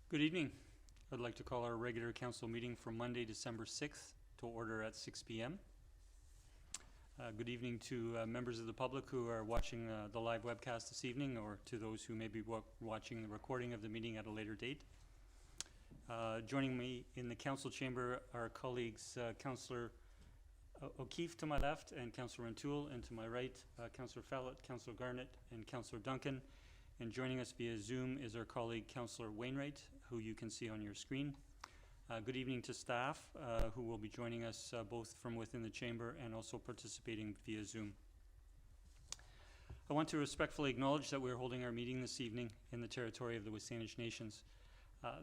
Good evening. I'd like to call our regular council meeting for Monday, December 6th to order at 6 p.m. Good evening to members of the public who are watching the live webcast this evening, or to those who may be watching the recording of the meeting at a later date. Joining me in the council chamber are colleagues Councillor O'Keefe to my left and Councillor O'Toole, and to my right Councillor Fallett, Councillor Garnett and Councillor Duncan. And joining us via Zoom is our colleague Councillor Wainwright, who you can see on your screen. Good evening to staff who will be joining us both from within the chamber and also participating via Zoom. I want to respectfully acknowledge that we're holding our meeting this evening in the territory of the Wasanich Nations,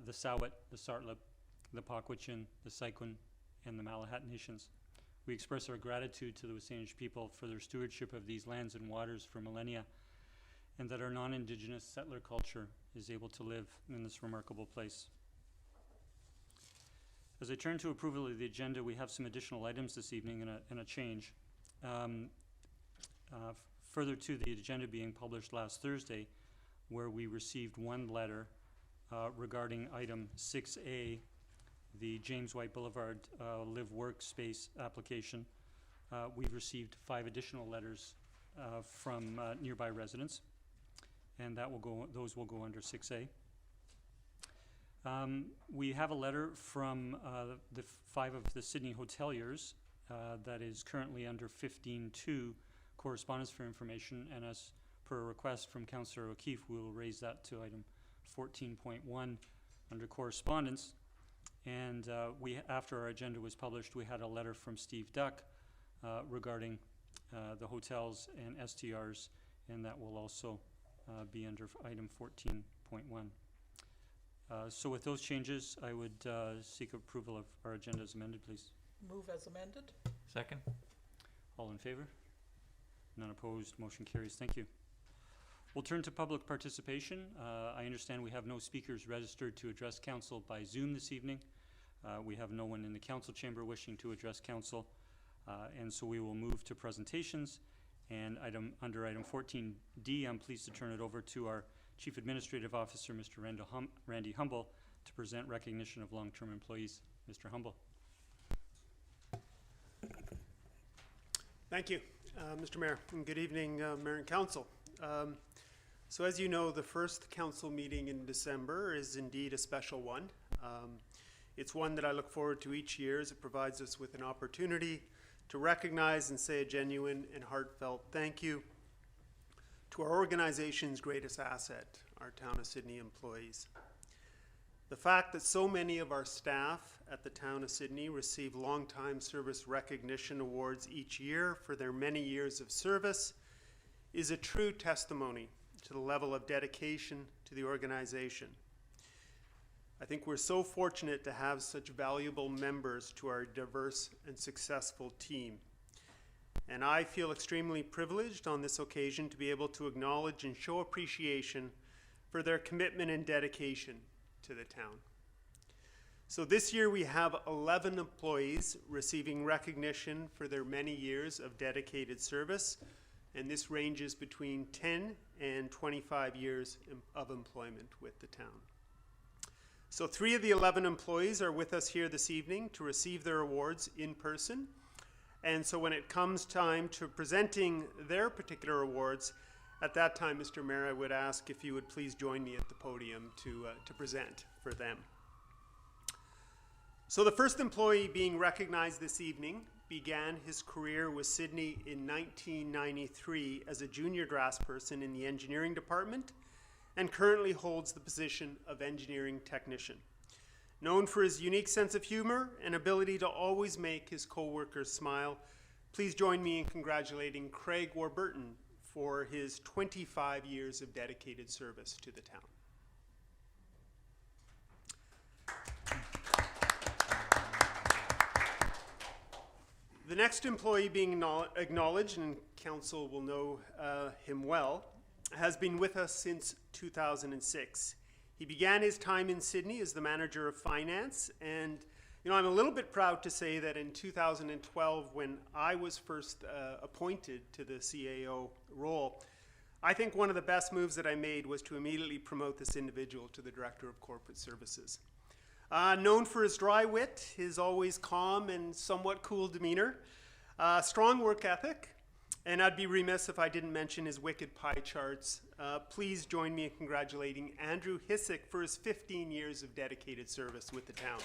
the Sawat, the Sartlip, the Pakwachin, the Sykwin, and the Malahat Nations. We express our gratitude to the Wasanich people for their stewardship of these lands and waters for millennia, and that our non-Indigenous settler culture is able to live in this remarkable place. As I turn to approval of the agenda, we have some additional items this evening and a change. Further to the agenda being published last Thursday, where we received one letter regarding item 6A, the James White Boulevard live workspace application. We've received 5 additional letters from nearby residents, and that will go, those will go under 6A. We have a letter from the 5 of the Sidney hoteliers that is currently under 15.2 correspondence for information, and as per a request from Councillor O'Keefe, we will raise that to item 14.1 under correspondence. And after our agenda was published, we had a letter from Steve Duck regarding the hotels and STRs, and that will also be under item 14.1. So with those changes, I would seek approval of our agenda as amended, please. Move as amended. Second. All in favor? None opposed. Motion carries. Thank you. We'll turn to public participation. I understand we have no speakers registered to address council by Zoom this evening. We have no one in the council chamber wishing to address council, and so we will move to presentations. And under item 14D, I'm pleased to turn it over to our Chief Administrative Officer, Mr. Randy Humble, to present recognition of long-term employees. Mr. Humble. Thank you, Mr. Mayor, and good evening, Mayor and Council. So as you know, the first council meeting in December is indeed a special one. It's one that I look forward to each year, as it provides us with an opportunity to recognize and say a genuine and heartfelt thank you to our organization's greatest asset, our Town of Sidney employees. The fact that so many of our staff at the Town of Sidney receive Long-Time Service Recognition Awards each year for their many years of service is a true testimony to the level of dedication to the organization. I think we're so fortunate to have such valuable members to our diverse and successful team. And I feel extremely privileged on this occasion to be able to acknowledge and show appreciation for their commitment and dedication to the town. So this year we have 11 employees receiving recognition for their many years of dedicated service, and this ranges between 10 and 25 years of employment with the town. So 3 of the 11 employees are with us here this evening to receive their awards in person. And so when it comes time to presenting their particular awards, at that time, Mr. Mayor, I would ask if you would please join me at the podium to present for them. So the first employee being recognized this evening began his career with Sidney in 1993 as a junior draftsperson in the engineering department, and currently holds the position of engineering technician. Known for his unique sense of humor and ability to always make his co-workers smile, please join me in congratulating Craig Warburton for his 25 years of dedicated service to the town. The next employee being acknowledged, and council will know him well, has been with us since 2006. He began his time in Sidney as the manager of finance, and I'm a little bit proud to say that in 2012, when I was first appointed to the CAO role, I think one of the best moves that I made was to immediately promote this individual to the Director of Corporate Services. Known for his dry wit, his always calm and somewhat cool demeanor, strong work ethic, and I'd be remiss if I didn't mention his wicked pie charts. Please join me in congratulating Andrew Hissick for his 15 years of dedicated service with the town.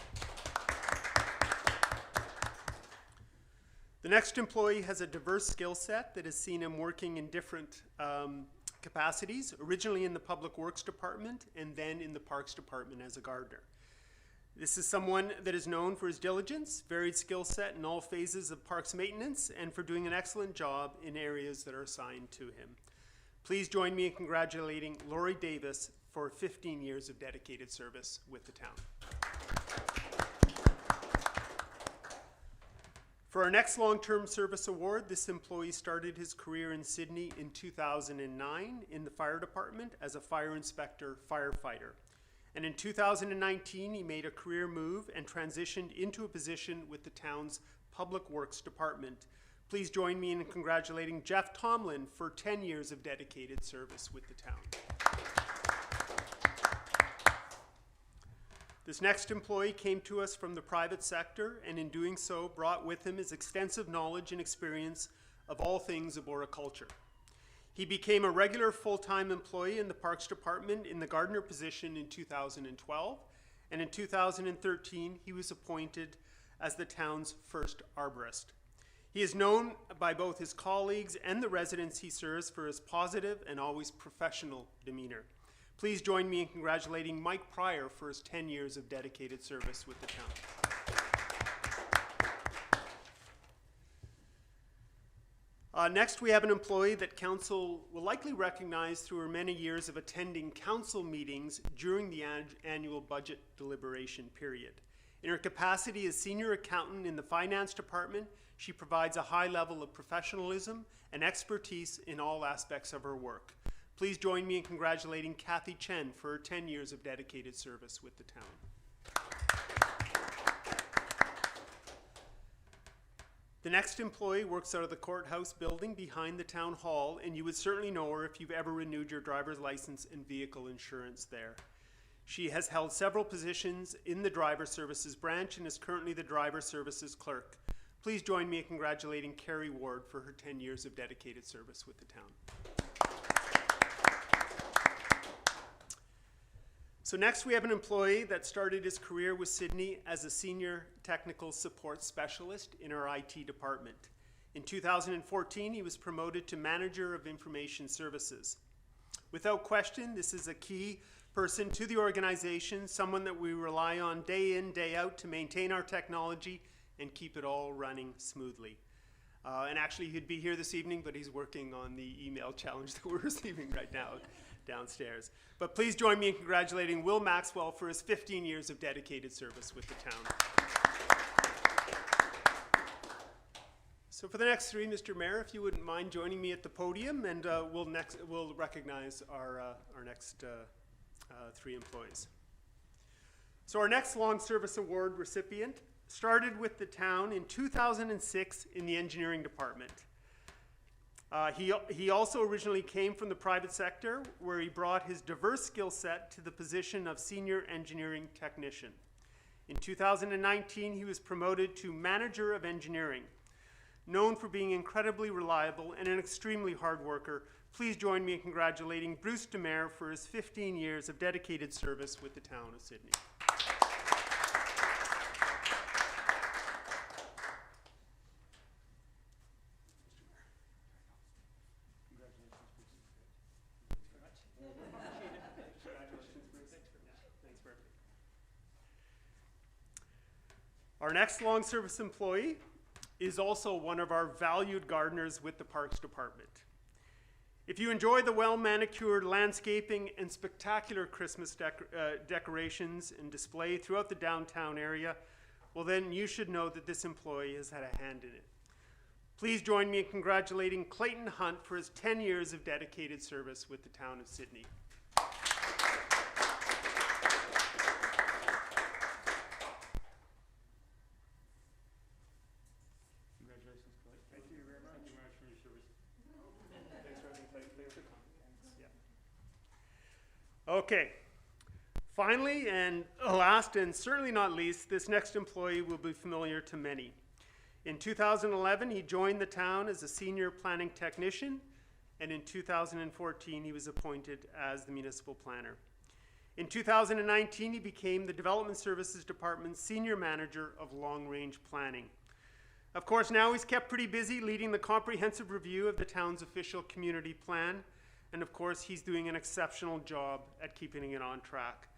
The next employee has a diverse skill set that has seen him working in different capacities, originally in the Public Works Department and then in the Parks Department as a gardener. This is someone that is known for his diligence, varied skill set in all phases of parks maintenance, and for doing an excellent job in areas that are assigned to him. Please join me in congratulating Laurie Davis for 15 years of dedicated service with the town. For our next long-term service award, this employee started his career in Sidney in 2009 in the fire department as a fire inspector firefighter. And in 2019, he made a career move and transitioned into a position with the town's Public Works Department. Please join me in congratulating Jeff Tomlin for 10 years of dedicated service with the town. This next employee came to us from the private sector, and in doing so, brought with him his extensive knowledge and experience of all things arboriculture. He became a regular full-time employee in the Parks Department in the gardener position in 2012, and in 2013 he was appointed as the town's first arborist. He is known by both his colleagues and the residents he serves for his positive and always professional demeanor. Please join me in congratulating Mike Pryor for his 10 years of dedicated service with the town. Next, we have an employee that council will likely recognize through her many years of attending council meetings during the annual budget deliberation period. In her capacity as senior accountant in the finance department, she provides a high level of professionalism and expertise in all aspects of her work. Please join me in congratulating Kathy Chen for her 10 years of dedicated service with the town. The next employee works out of the courthouse building behind the town hall, and you would certainly know her if you've ever renewed your driver's license and vehicle insurance there. She has held several positions in the driver services branch and is currently the driver services clerk. Please join me in congratulating Carrie Ward for her 10 years of dedicated service with the town. So next we have an employee that started his career with Sidney as a senior technical support specialist in our IT department. In 2014, he was promoted to manager of information services. Without question, this is a key person to the organization, someone that we rely on day in, day out to maintain our technology and keep it all running smoothly. And actually, he'd be here this evening, but he's working on the email challenge that we're receiving right now downstairs. But please join me in congratulating Will Maxwell for his 15 years of dedicated service with the town. So for the next three, Mr. Mayor, if you wouldn't mind joining me at the podium, and we'll recognize our next three employees. So our next long service award recipient started with the town in 2006 in the engineering department. He also originally came from the private sector, where he brought his diverse skill set to the position of senior engineering technician. In 2019, he was promoted to manager of engineering. Known for being incredibly reliable and an extremely hard worker, please join me in congratulating Bruce Demare for his 15 years of dedicated service with the town of Sidney. Our next long service employee is also one of our valued gardeners with the Parks Department. If you enjoy the well-manicured landscaping and spectacular Christmas decorations and display throughout the downtown area, well then you should know that this employee has had a hand in it. Please join me in congratulating Clayton Hunt for his 10 years of dedicated service with the town of Sidney. Okay. Finally, and last and certainly not least, this next employee will be familiar to many. In 2011, he joined the town as a senior planning technician, and in 2014, he was appointed as the municipal planner. In 2019, he became the Development Services Department's senior manager of long-range planning. Of course, now he's kept pretty busy leading the comprehensive review of the town's official community plan, and of course, he's doing an exceptional job at keeping it on track.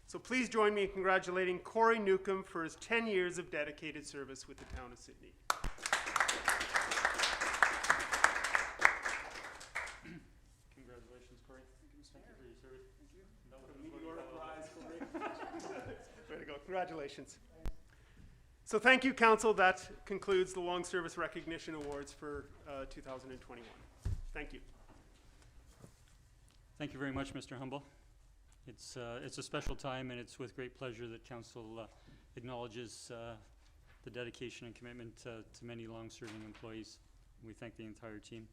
So please join me in congratulating Corey Newcomb for his 10 years of dedicated service with the town of Sidney. Congratulations, Corey. Thank you for your service. Thank you. Meteoric rise, Corey. Way to go. Congratulations. So thank you, Council. That concludes the Long Service Recognition Awards for 2021. Thank you. Thank you very much, Mr. Humble. It's a special time, and it's with great pleasure that Council acknowledges the dedication and commitment to many long-serving employees. We thank the entire team.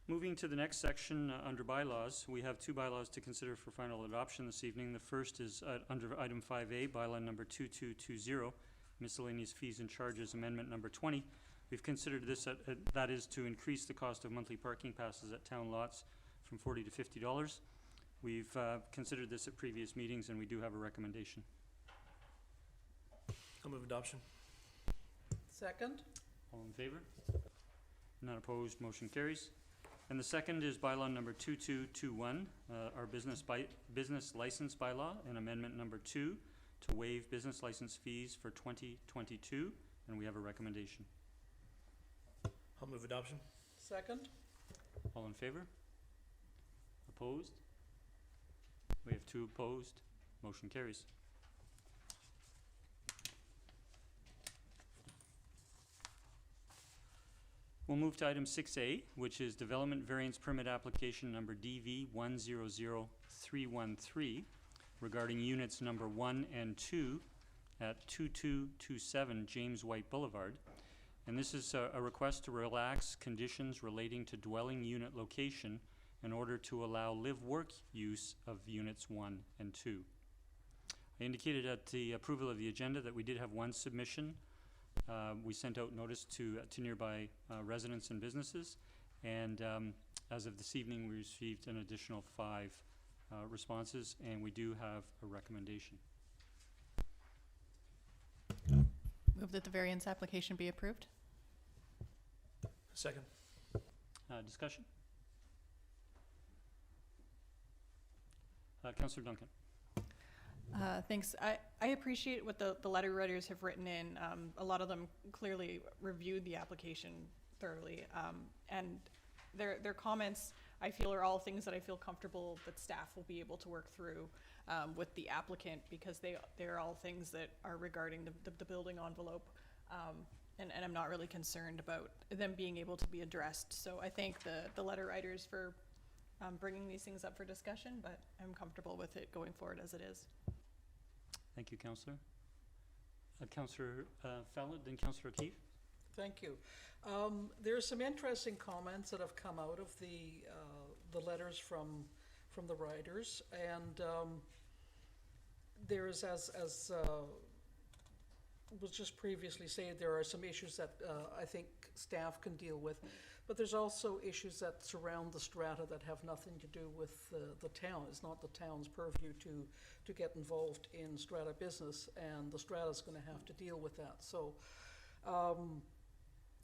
Moving to the next section under bylaws, we have two bylaws to consider for final adoption this evening. The first is under item 5A, bylaw number 2220, Miscellaneous Fees and Charges Amendment number 20. We've considered this, that is to increase the cost of monthly parking passes at town lots from $40 to $50. We've considered this at previous meetings, and we do have a recommendation. I'll move adoption. Second. All in favor? None opposed, motion carries. And the second is bylaw number 2221, our business license bylaw, and amendment number 2 to waive business license fees for 2022, and we have a recommendation. I'll move adoption. Second. All in favor? Opposed? We have 2 opposed. Motion carries. We'll move to item 6A, which is Development Variance Permit Application number DV 100313 regarding units number 1 and 2 at 2227 James White Boulevard. And this is a request to relax conditions relating to dwelling unit location in order to allow live-work use of units 1 and 2. I indicated at the approval of the agenda that we did have one submission. We sent out notice to nearby residents and businesses, and as of this evening, we received an additional 5 responses, and we do have a recommendation. Move that the variance application be approved. Second. Discussion? Councillor Duncan. Thanks. I appreciate what the letter writers have written in. A lot of them clearly reviewed the application thoroughly, and their comments, I feel, are all things that I feel comfortable that staff will be able to work through with the applicant, because they're all things that are regarding the building envelope, and I'm not really concerned about them being able to be addressed. So I thank the letter writers for bringing these things up for discussion, but I'm comfortable with it going forward as it is. Thank you, Councillor. Councillor Fallon, then Councillor O'Keefe. Thank you. There are some interesting comments that have come out of the letters from the writers, and there's, as was just previously said, there are some issues that I think staff can deal with, but there's also issues that surround the strata that have nothing to do with the town. It's not the town's purview to get involved in strata business, and the strata's going to have to deal with that. So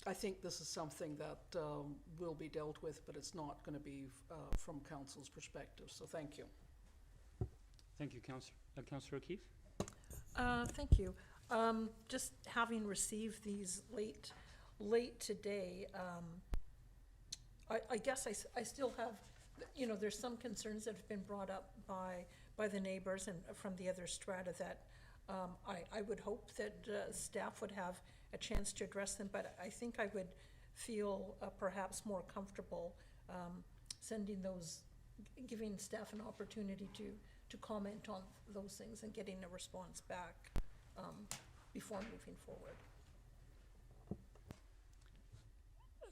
I think this is something that will be dealt with, but it's not going to be from council's perspective. So thank you. Thank you, Councillor. Councillor O'Keefe. Thank you. Just having received these late today, I guess I still have, there's some concerns that have been brought up by the neighbors and from the other strata that I would hope that staff would have a chance to address them, but I think I would feel perhaps more comfortable giving staff an opportunity to comment on those things and getting a response back before moving forward.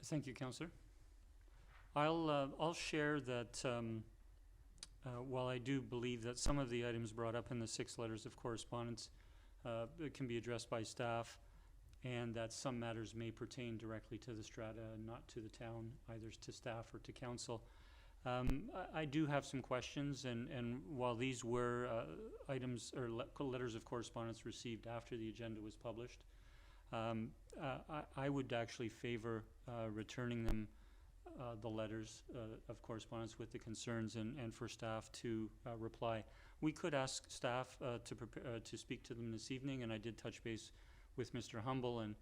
Thank you, Councillor. I'll share that While I do believe that some of the items brought up in the 6 letters of correspondence it can be addressed by staff, and that some matters may pertain directly to the strata and not to the town, either to staff or to council. I do have some questions, and while these were items or letters of correspondence received after the agenda was published, I would actually favor returning them, the letters of correspondence with the concerns, and for staff to reply. We could ask staff to speak to them this evening, and I did touch base with Mr. Humble, and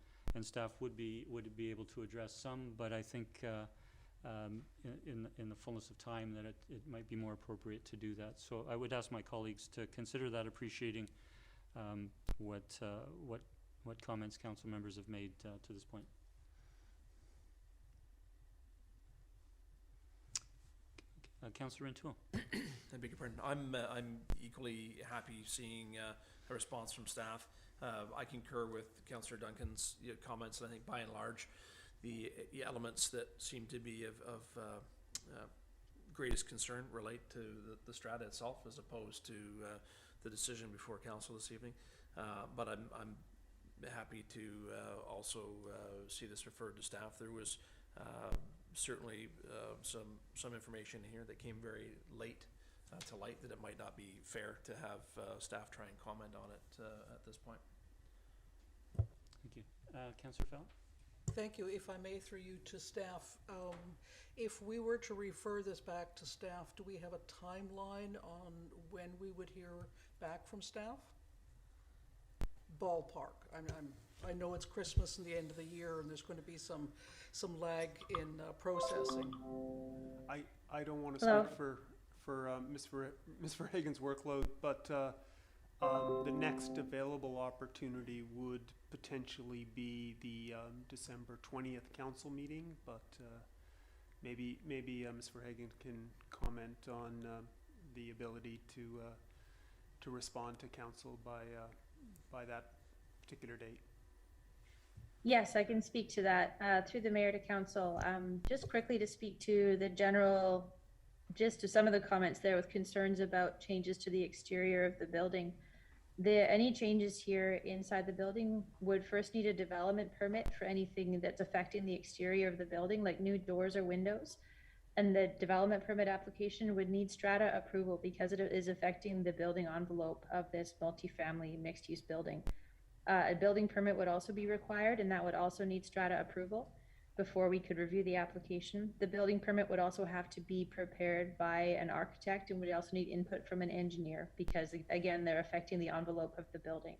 staff would be able to address some, but I think in the fullness of time that it might be more appropriate to do that. So I would ask my colleagues to consider that, appreciating what comments council members have made to this point. Councillor Rintoul. I beg your pardon. I'm equally happy seeing a response from staff. I concur with Councillor Duncan's comments, and I think by and large, the elements that seem to be of greatest concern relate to the strata itself, as opposed to the decision before council this evening. But I'm happy to also see this referred to staff. There was certainly some information here that came very late to light, that it might not be fair to have staff try and comment on it at this point. Thank you. Councillor Fallon? Thank you. If I may, through you to staff, if we were to refer this back to staff, do we have a timeline on when we would hear back from staff? Ballpark. I know it's Christmas and the end of the year, and there's going to be some lag in processing. I don't want to speak for Ms. Verhagen's workload, but the next available opportunity would potentially be the December 20th council meeting, but maybe Ms. Verhagen can comment on the ability to respond to council by that particular date. Yes, I can speak to that through the mayor to council. Just quickly to speak to the general gist of some of the comments there with concerns about changes to the exterior of the building. Any changes here inside the building would first need a development permit for anything that's affecting the exterior of the building, like new doors or windows. And the development permit application would need strata approval because it is affecting the building envelope of this multifamily mixed-use building. A building permit would also be required, and that would also need strata approval before we could review the application. The building permit would also have to be prepared by an architect, and would also need input from an engineer because, again, they're affecting the envelope of the building.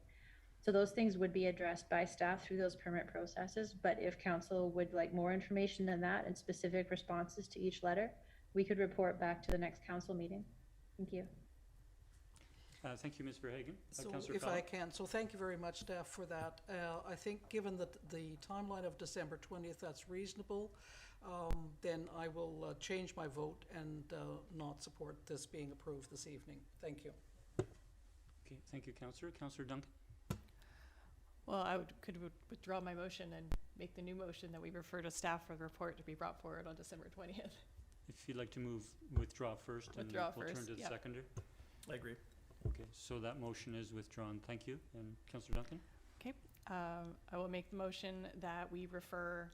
So those things would be addressed by staff through those permit processes, but if council would like more information than that and specific responses to each letter, we could report back to the next council meeting. Thank you. Thank you, Ms. Verhagen. So Councillor if Fallon? I can, so thank you very much, staff, for that. I think given that the timeline of December 20th, that's reasonable, then I will change my vote and not support this being approved this evening. Thank you. Okay, thank you, Councillor. Councillor Duncan? Well, I could withdraw my motion and make the new motion that we refer to staff for the report to be brought forward on December 20th. If you'd like to withdraw first, Withdraw and we'll turn first, to the yeah. seconder. I agree. Okay, so that motion is withdrawn. Thank you. And Councillor Duncan? Okay, I will make the motion that we refer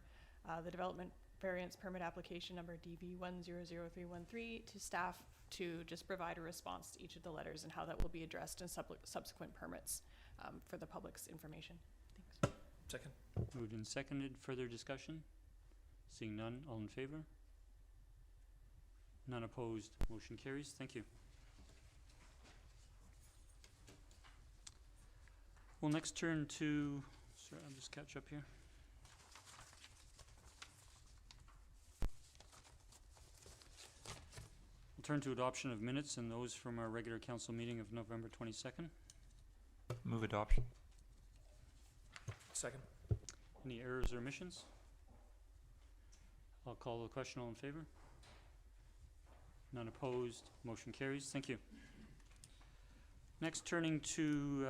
the development variance permit application number DV100313 to staff to just provide a response to each of the letters and how that will be addressed in subsequent permits for the public's information. Thanks. Second. Moved and seconded. Further discussion? Seeing none, all in favor? None opposed. Motion carries. Thank you. We'll next turn to, sorry, I'll just catch up here. We'll turn to adoption of minutes and those from our regular council meeting of November 22nd. Move adoption. Second. Any errors or omissions? I'll call the question. All in favor? None opposed. Motion carries. Thank you. Next, turning to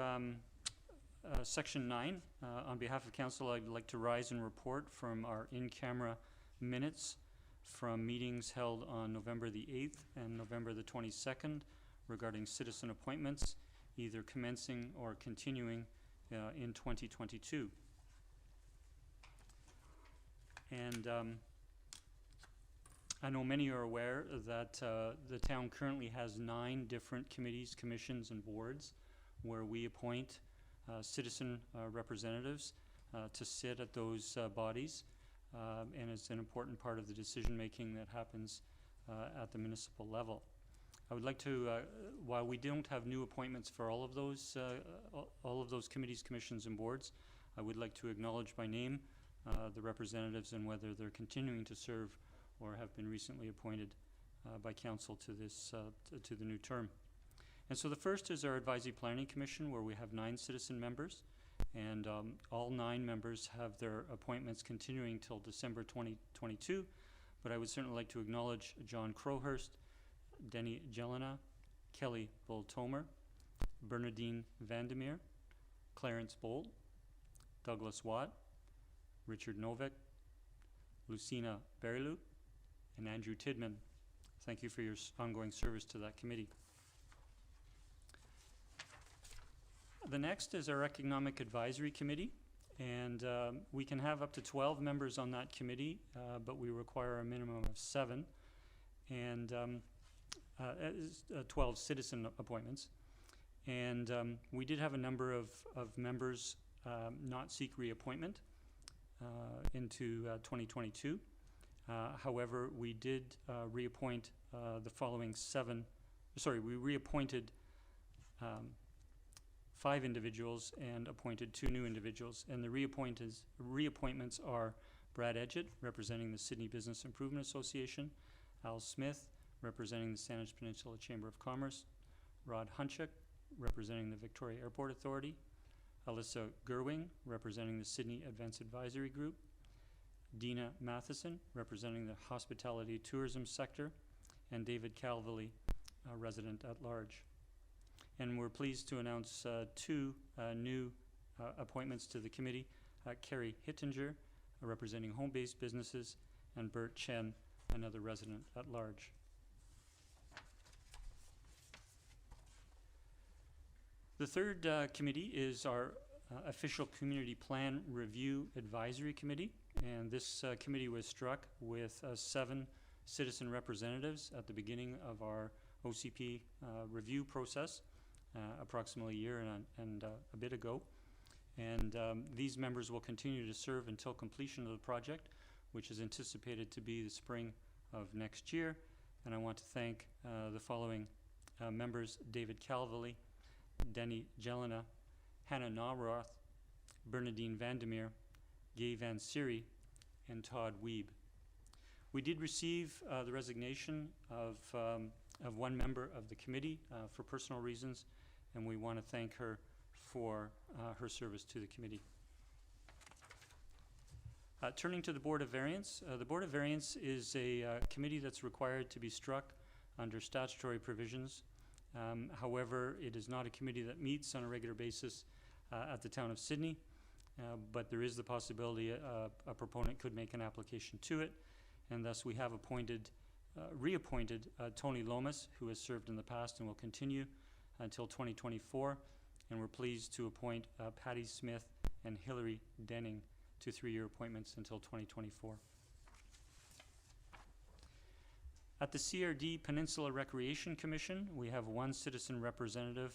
Section 9. On behalf of council, I'd like to rise and report from our in-camera minutes from meetings held on November the 8th and November the 22nd regarding citizen appointments, either commencing or continuing in 2022. And I know many are aware that the town currently has 9 different committees, commissions, and boards where we appoint citizen representatives to sit at those bodies, and it's an important part of the decision-making that happens at the municipal level. I would like to, while we don't have new appointments for all of those committees, commissions, and boards, I would like to acknowledge by name the representatives and whether they're continuing to serve or have been recently appointed by council to this to the new term. And so the first is our Advisory Planning Commission, where we have 9 citizen members, and all 9 members have their appointments continuing till December 2022. But I would certainly like to acknowledge John Crowhurst, Denny Jelena, Kelly Bull-Tomer, Bernadine Vandermeer, Clarence Bolt, Douglas Watt, Richard Novick, Lucina Beryluk, and Andrew Tidman. Thank you for your ongoing service to that committee. The next is our Economic Advisory Committee, and we can have up to 12 members on that committee, but we require a minimum of 7, and 12 citizen appointments. And we did have a number of members not seek reappointment into 2022. However, we did reappoint the following 7, we reappointed 5 individuals and appointed 2 new individuals. And the reappointments are Brad Edgett, representing the Sidney Business Improvement Association, Al Smith, representing the Saanich Peninsula Chamber of Commerce, Rod Hunchuk, representing the Victoria Airport Authority, Alyssa Gerwing, representing the Sidney Advanced Advisory Group, Dina Matheson, representing the Hospitality Tourism Sector, and David Calvely, resident at large. And we're pleased to announce 2 new appointments to the committee, Carrie Hittinger, representing home-based businesses, and Bert Chen, another resident at large. The third committee is our Official Community Plan Review Advisory Committee, and this committee was struck with 7 citizen representatives at the beginning of our OCP review process, approximately a year and a bit ago. And these members will continue to serve until completion of the project, which is anticipated to be the spring of next year. And I want to thank the following members: David Calvely, Denny Jelena, Hannah Nawroth, Bernadine Vandermeer, Gay Van Siri, and Todd Wiebe. We did receive the resignation of 1 member of the committee for personal reasons, and we want to thank her for her service to the committee. Turning to the Board of Variance, the Board of Variance is a committee that's required to be struck under statutory provisions. However, it is not a committee that meets on a regular basis at the town of Sidney, but there is the possibility a proponent could make an application to it, and thus we have reappointed Tony Lomas, who has served in the past and will continue until 2024, and we're pleased to appoint Patty Smith and Hillary Denning to 3-year appointments until 2024. At the CRD Peninsula Recreation Commission, we have 1 citizen representative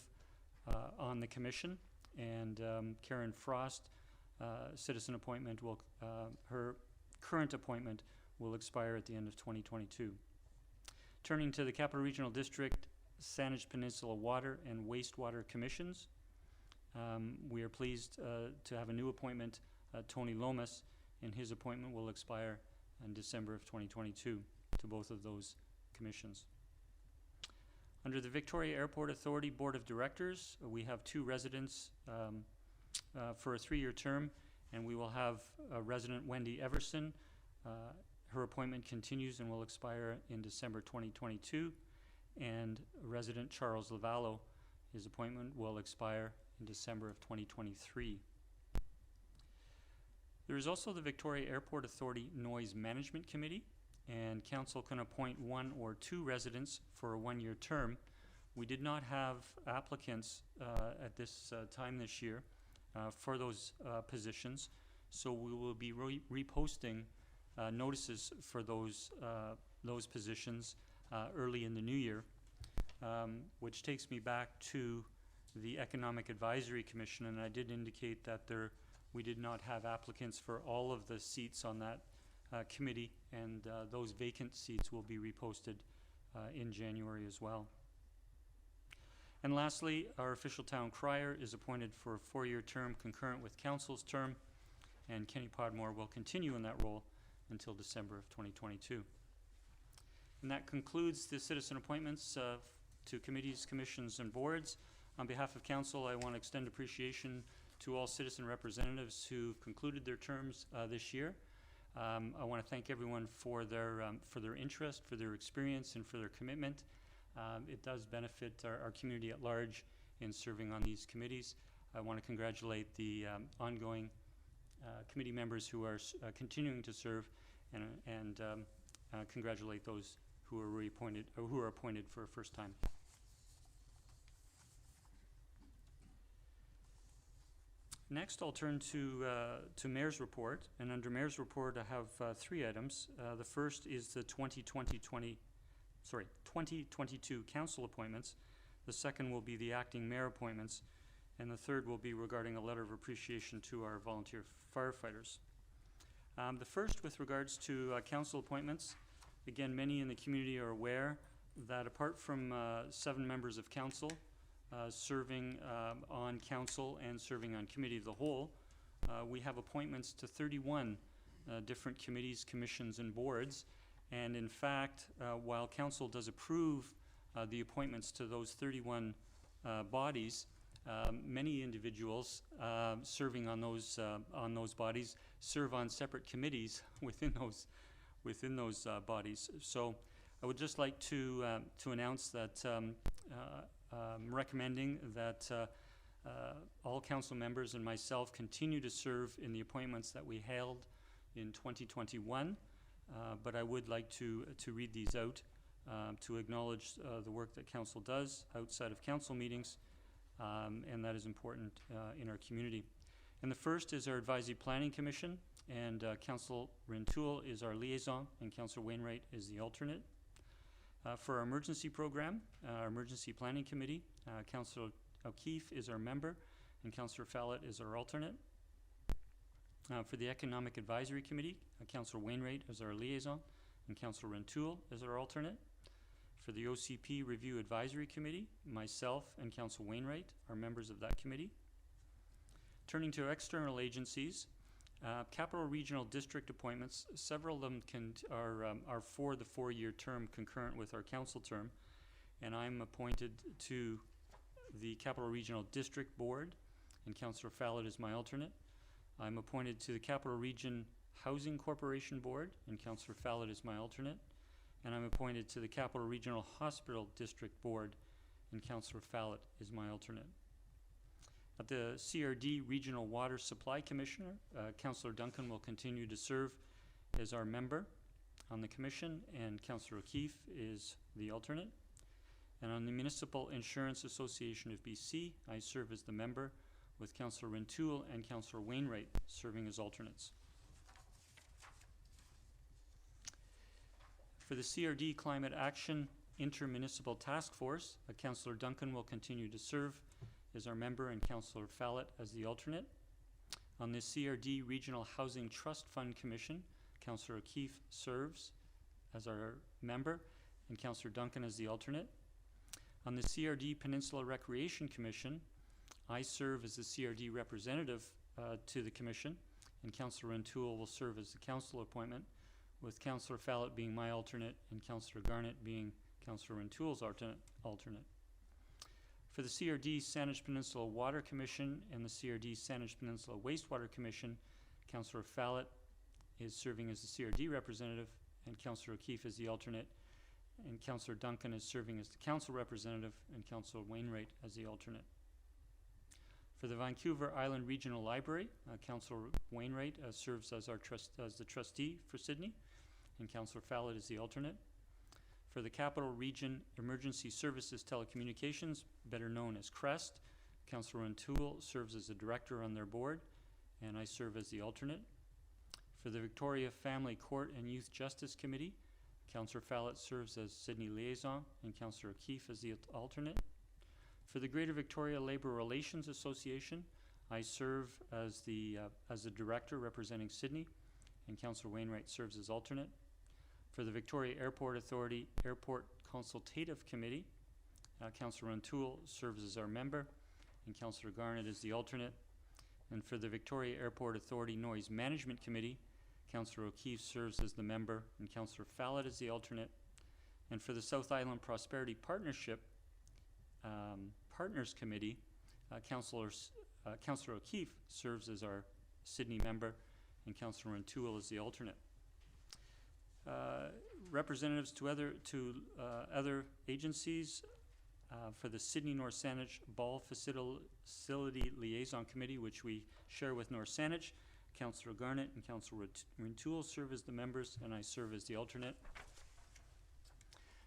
on the commission, and Karen Frost, citizen appointment will, her current appointment will expire at the end of 2022. Turning to the Capital Regional District, Saanich Peninsula Water and Wastewater Commissions, we are pleased to have a new appointment, Tony Lomas, and his appointment will expire in December of 2022 to both of those commissions. Under the Victoria Airport Authority Board of Directors, we have 2 residents for a 3-year term, and we will have resident Wendy Everson. Her appointment continues and will expire in December 2022, and resident Charles Lavallo, his appointment will expire in December of 2023. There is also the Victoria Airport Authority Noise Management Committee, and council can appoint 1 or 2 residents for a 1-year term. We did not have applicants at this time this year for those positions, so we will be reposting notices for those positions early in the new year, which takes me back to the Economic Advisory Commission, and I did indicate that we did not have applicants for all of the seats on that committee, and those vacant seats will be reposted in January as well. And lastly, our official town crier is appointed for a 4-year term concurrent with council's term, and Kenny Podmore will continue in that role until December of 2022. And that concludes the citizen appointments to committees, commissions, and boards. On behalf of council, I want to extend appreciation to all citizen representatives who've concluded their terms this year. I want to thank everyone for their interest, for their experience, and for their commitment. It does benefit our community at large in serving on these committees. I want to congratulate the ongoing committee members who are continuing to serve, and congratulate those who are reappointed or who are appointed for a first time. Next, I'll turn to Mayor's Report, and under Mayor's Report, I have 3 items. The first is the 2022 council appointments. The second will be the acting mayor appointments, and the third will be regarding a letter of appreciation to our volunteer firefighters. The first, with regards to council appointments, again, many in the community are aware that apart from 7 members of council serving on council and serving on committee of the whole, we have appointments to 31 different committees, commissions, and boards. And in fact, while council does approve the appointments to those 31 bodies, many individuals serving on those bodies serve on separate committees within those bodies. So I would just like to announce that I'm recommending that all council members and myself continue to serve in the appointments that we held in 2021, but I would like to read these out to acknowledge the work that council does outside of council meetings, and that is important in our community. And the first is our Advisory Planning Commission, and Councillor Rintoul is our liaison, and Councillor Wainwright is the alternate. For our emergency program, our Emergency Planning Committee, Councillor O'Keefe is our member, and Councillor Fallett is our alternate. For the Economic Advisory Committee, Councillor Wainwright is our liaison, and Councillor Rintoul is our alternate. For the OCP Review Advisory Committee, myself and Councillor Wainwright are members of that committee. Turning to external agencies, Capital Regional District appointments, several of them are for the 4-year term concurrent with our council term, and I'm appointed to the Capital Regional District Board, and Councillor Fallett is my alternate. I'm appointed to the Capital Region Housing Corporation Board, and Councillor Fallett is my alternate. And I'm appointed to the Capital Regional Hospital District Board, and Councillor Fallett is my alternate. At the CRD Regional Water Supply Commissioner, Councillor Duncan will continue to serve as our member on the commission, and Councillor O'Keefe is the alternate. And on the Municipal Insurance Association of BC, I serve as the member, with Councillor Rintoul and Councillor Wainwright serving as alternates. For the CRD Climate Action Intermunicipal Task Force, Councillor Duncan will continue to serve as our member, and Councillor Fallett as the alternate. On the CRD Regional Housing Trust Fund Commission, Councillor O'Keefe serves as our member, and Councillor Duncan as the alternate. On the CRD Peninsula Recreation Commission, I serve as the CRD representative to the commission, and Councillor Rintoul will serve as the council appointment, with Councillor Fallett being my alternate and Councillor Garnett being Councillor Rintoul's alternate. For the CRD Saanich Peninsula Water Commission and the CRD Saanich Peninsula Wastewater Commission, Councillor Fallett is serving as the CRD representative, and Councillor O'Keefe is the alternate, and Councillor Duncan is serving as the council representative, and Councillor Wainwright as the alternate. For the Vancouver Island Regional Library, Councillor Wainwright serves as the trustee for Sidney, and Councillor Fallot is the alternate. For the Capital Region Emergency Services Telecommunications, better known as CREST, Councillor O'Toole serves as a director on their board, and I serve as the alternate. For the Victoria Family Court and Youth Justice Committee, Councillor Fallot serves as Sidney liaison, and Councillor O'Keefe as the alternate. For the Greater Victoria Labour Relations Association, I serve as the director representing Sidney, and Councillor Wainwright serves as alternate. For the Victoria Airport Authority Airport Consultative Committee, Councillor O'Toole serves as our member, and Councillor Garnett is the alternate. And for the Victoria Airport Authority Noise Management Committee, Councillor O'Keefe serves as the member, and Councillor Fallot is the alternate. And for the South Island Prosperity Partnership Partners Committee, Councillor O'Keefe serves as our Sidney member, and Councillor O'Toole is the alternate. Representatives to other agencies, for the Sydney North Saanich Ball Facility Liaison Committee, which we share with North Saanich, Councillor Garnett and Councillor O'Toole serve as the members, and I serve as the alternate.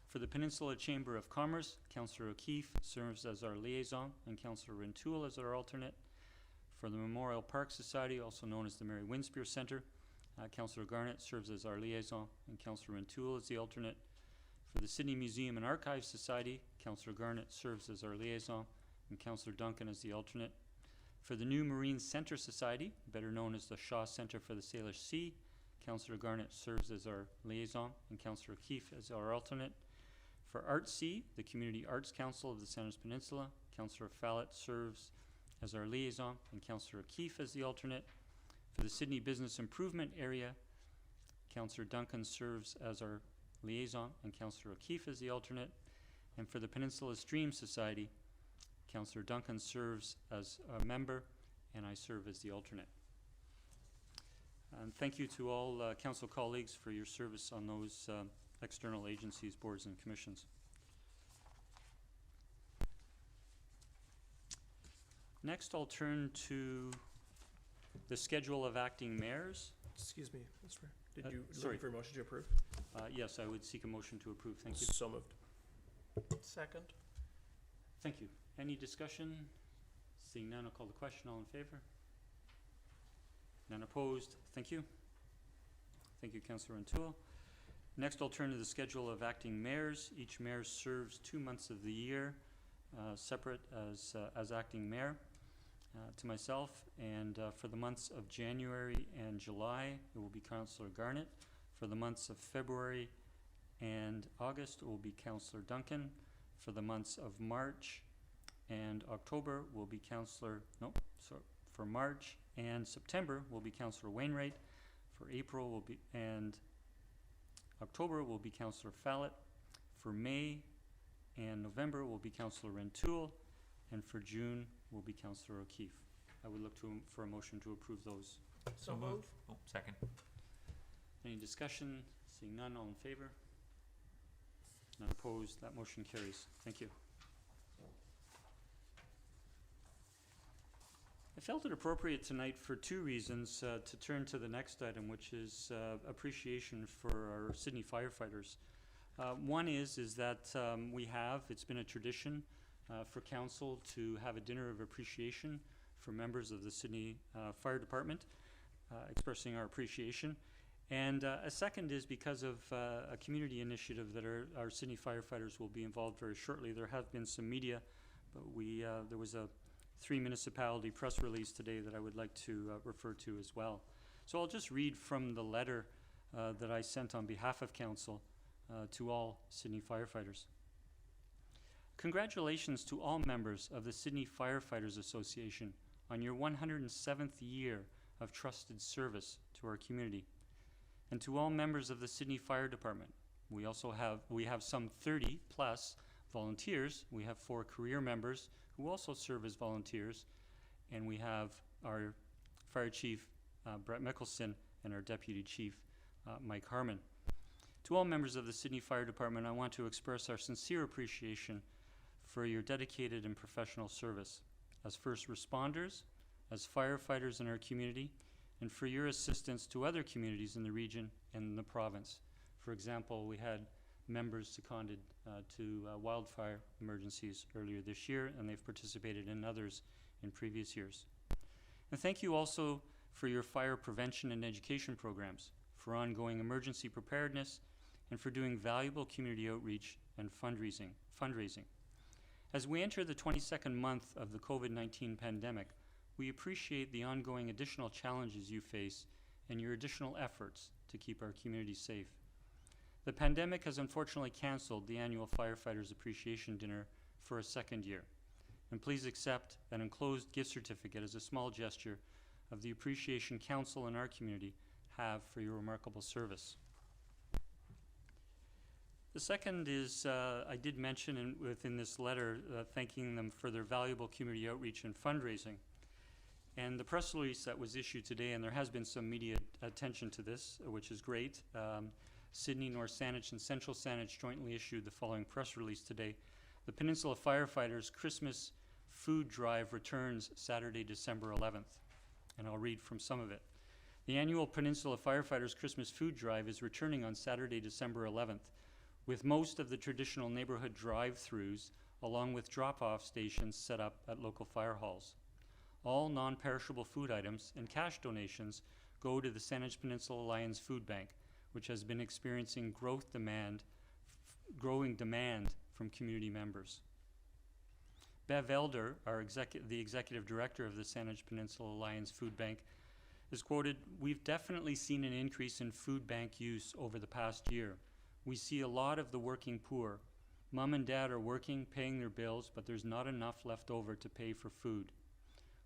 For the Peninsula Chamber of Commerce, Councillor O'Keefe serves as our liaison, and Councillor O'Toole as our alternate. For the Memorial Park Society, also known as the Mary Winspear Centre, Councillor Garnett serves as our liaison, and Councillor O'Toole is the alternate. For the Sydney Museum and Archives Society, Councillor Garnett serves as our liaison, and Councillor Duncan is the alternate. For the New Marine Centre Society, better known as the Shaw Centre for the Salish Sea, Councillor Garnett serves as our liaison, and Councillor O'Keefe as our alternate. For Artsea, the Community Arts Council of the Sandwich Peninsula, Councillor Fallot serves as our liaison, and Councillor O'Keefe as the alternate. For the Sydney Business Improvement Area, Councillor Duncan serves as our liaison, and Councillor O'Keefe is the alternate. And for the Peninsula Stream Society, Councillor Duncan serves as a member, and I serve as the alternate. And thank you to all council colleagues for your service on those external agencies, boards, and commissions. Next, I'll turn to the schedule of acting mayors. Excuse me, Mr. Mayor. Did you sorry. look for a motion to approve? Yes, I would seek a motion to approve. Thank you. So moved. Second. Thank you. Any discussion? Seeing none, I'll call the question. All in favor? None opposed. Thank you. Thank you, Councillor O'Toole. Next, I'll turn to the schedule of acting mayors. Each mayor serves 2 months of the year, separate as acting mayor. To myself, and for the months of January and July, it will be Councillor Garnett. For the months of February and August, it will be Councillor Duncan. For the months of March and October will be for March and September will be Councillor Wainwright. For April and October will be Councillor Fallot. For May and November will be Councillor O'Toole, and for June will be Councillor O'Keefe. I would look for a motion to approve those. So moved. Oh, second. Any discussion? Seeing none, all in favor? None opposed. That motion carries. Thank you. I felt it appropriate tonight for 2 reasons to turn to the next item, which is appreciation for our Sydney firefighters. One is that it's been a tradition for council to have a dinner of appreciation for members of the Sydney Fire Department, expressing our appreciation. And a second is because of a community initiative that our Sydney firefighters will be involved very shortly. There have been some media, but there was a 3-municipality press release today that I would like to refer to as well. So I'll just read from the letter that I sent on behalf of council to all Sydney firefighters. Congratulations to all members of the Sydney Firefighters Association on your 107th year of trusted service to our community. And to all members of the Sydney Fire Department. We have some 30 plus volunteers. We have 4 career members who also serve as volunteers, and we have our Fire Chief Brett Mickelson and our Deputy Chief Mike Harmon. To all members of the Sydney Fire Department, I want to express our sincere appreciation for your dedicated and professional service as first responders, as firefighters in our community, and for your assistance to other communities in the region and in the province For example, we had members seconded to wildfire emergencies earlier this year, and they've participated in others in previous years. And thank you also for your fire prevention and education programs, for ongoing emergency preparedness, and for doing valuable community outreach and fundraising. As we enter the 22nd month of the COVID-19 pandemic, we appreciate the ongoing additional challenges you face and your additional efforts to keep our community safe. The pandemic has unfortunately canceled the annual Firefighters Appreciation Dinner for a second year. And please accept an enclosed gift certificate as a small gesture of the appreciation Council and our community have for your remarkable service. The second is, I did mention within this letter, thanking them for their valuable community outreach and fundraising. And the press release that was issued today, and there has been some media attention to this, which is great. Sidney, North Saanich, and Central Saanich jointly issued the following press release today. The Peninsula Firefighters Christmas Food Drive returns Saturday, December 11th. And I'll read from some of it. The annual Peninsula Firefighters Christmas Food Drive is returning on Saturday, December 11th, with most of the traditional neighborhood drive-thrus, along with drop-off stations set up at local fire halls. All non-perishable food items and cash donations go to the Saanich Peninsula Alliance Food Bank, which has been experiencing growing demand from community members. Bev Elder, the executive director of the Saanich Peninsula Alliance Food Bank, is quoted, "We've definitely seen an increase in food bank use over the past year. We see a lot of the working poor. Mom and dad are working, paying their bills, but there's not enough left over to pay for food.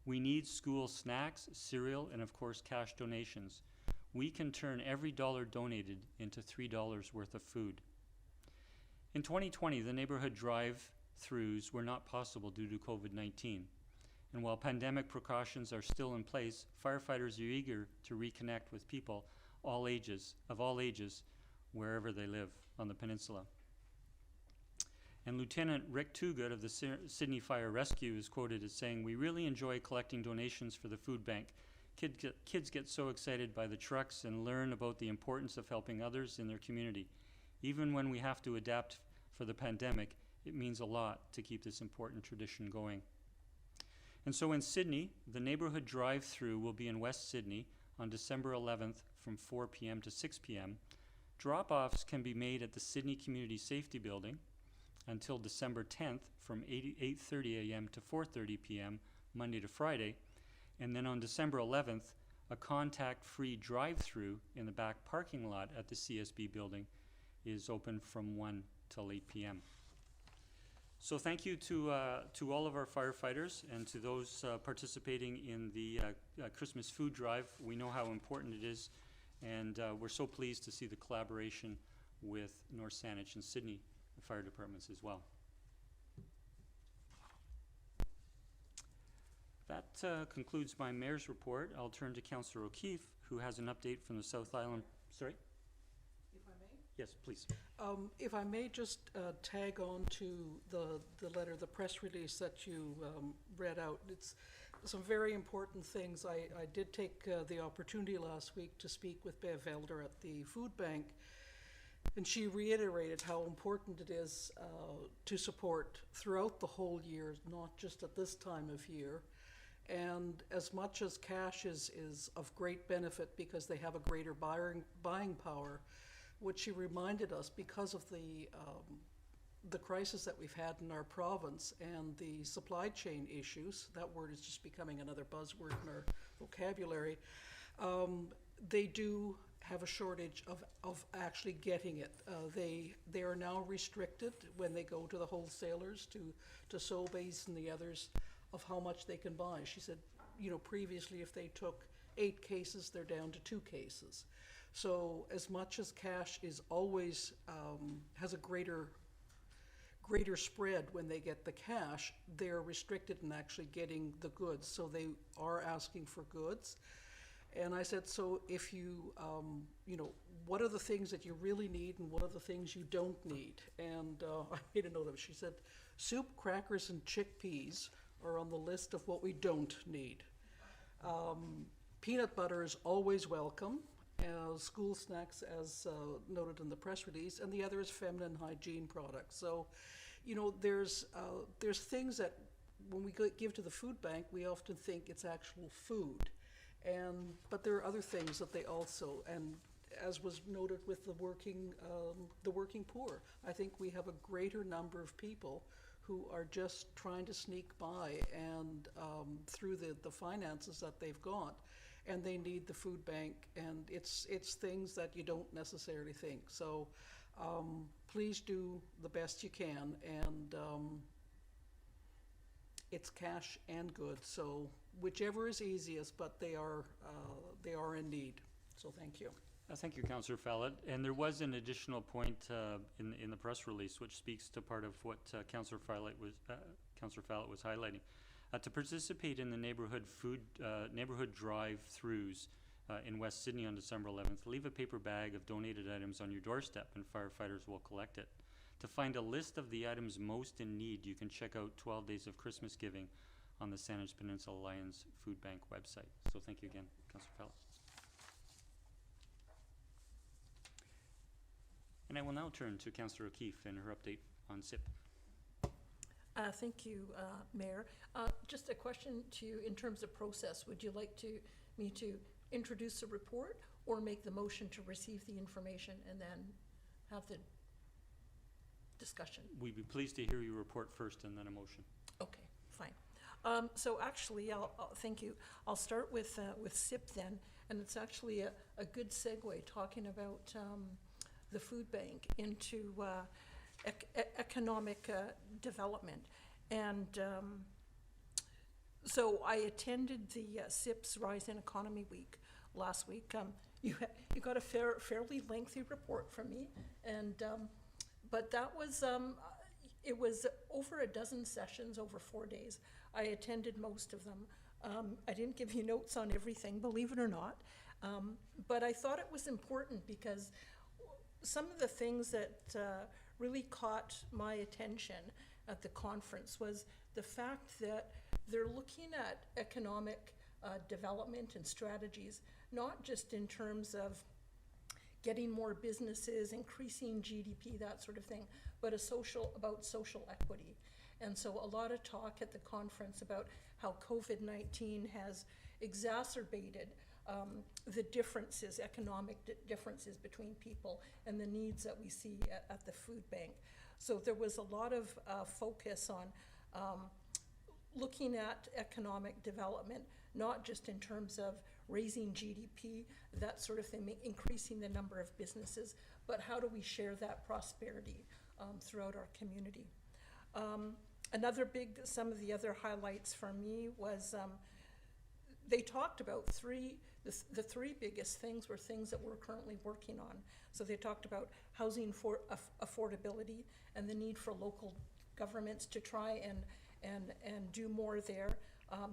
We need school snacks, cereal, and of course cash donations. We can turn every dollar donated into $3 worth of food." In 2020, the neighborhood drive-thrus were not possible due to COVID-19. And while pandemic precautions are still in place, firefighters are eager to reconnect with people of all ages, wherever they live on the peninsula. And Lieutenant Rick Toogood of the Sidney Fire Rescue is quoted as saying, "We really enjoy collecting donations for the food bank. Kids get so excited by the trucks and learn about the importance of helping others in their community. Even when we have to adapt for the pandemic, it means a lot to keep this important tradition going." And so in Sidney, the neighborhood drive-thru will be in West Sidney on December 11th from 4 p.m. to 6 p.m. Drop-offs can be made at the Sidney Community Safety Building until December 10th from 8:30 a.m. to 4:30 p.m. Monday to Friday. And then on December 11th, a contact-free drive-thru in the back parking lot at the CSB building is open from 1 till 8 p.m. So thank you to all of our firefighters and to those participating in the Christmas food drive. We know how important it is, and we're so pleased to see the collaboration with North Saanich and Sidney fire departments as well. That concludes my mayor's report. I'll turn to Councillor O'Keefe, who has an update from the South Island. Sorry? If I may? Yes, please. If I may just tag on to the letter, the press release that you read out. It's some very important things. I did take the opportunity last week to speak with Bev Elder at the food bank, and she reiterated how important it is to support throughout the whole year, not just at this time of year. And as much as cash is of great benefit because they have a greater buying power, what she reminded us, because of the crisis that we've had in our province and the supply chain issues, that word is just becoming another buzzword in our vocabulary, they do have a shortage of actually getting it. They are now restricted when they go to the wholesalers, to Sobeys and the others, of how much they can buy. She said, previously if they took 8 cases, they're down to 2 cases. So as much as cash is always, has a greater spread when they get the cash, they're restricted in actually getting the goods. So they are asking for goods. And I said, so if you, what are the things that you really need and what are the things you don't need? And I made a note of it. She said, soup, crackers, and chickpeas are on the list of what we don't need. Peanut butter is always welcome. school snacks, as noted in the press release, and the other is feminine hygiene products. So, you know, there's things that when we give to the food bank, we often think it's actual food, but there are other things that they also, and as was noted with the working poor, I think we have a greater number of people who are just trying to sneak by and through the finances that they've got, and they need the food bank, and it's things that you don't necessarily think. So please do the best you can, and it's cash and goods, so whichever is easiest, but they are in need. So thank you. Thank you, Councillor Fallot. And there was an additional point in the press release which speaks to part of what Councillor Fallot was highlighting. To participate in the neighborhood drive-throughs in West Sydney on December 11th, leave a paper bag of donated items on your doorstep and firefighters will collect it. To find a list of the items most in need, you can check out 12 Days of Christmas Giving on the Sandwich Peninsula Alliance Food Bank website. So thank you again, Councillor Fallot. And I will now turn to Councillor O'Keefe and her update on SIP. Thank you, Mayor. Just a question to you in terms of process. Would you like me to introduce a report or make the motion to receive the information and then have the discussion? We'd be pleased to hear your report first and then a motion. Okay, fine. So actually, I'll thank you. I'll start with SIP then, and it's actually a good segue talking about the food bank into economic development. And so I attended the SIP's Rise in Economy Week last week. You got a fairly lengthy report from me, and but that was it was over a dozen sessions over 4 days. I attended most of them. I didn't give you notes on everything, believe it or not, but I thought it was important because some of the things that really caught my attention at the conference was the fact that they're looking at economic development and strategies, not just in terms of getting more businesses, increasing GDP, that sort of thing, but about social equity. And so a lot of talk at the conference about how COVID-19 has exacerbated the differences, economic differences between people and the needs that we see at the food bank. So there was a lot of focus on looking at economic development, not just in terms of raising GDP, that sort of thing, increasing the number of businesses, but how do we share that prosperity throughout our community. Some of the other highlights for me was they talked about the three biggest things were things that we're currently working on. So they talked about housing for affordability and the need for local governments to try and do more there.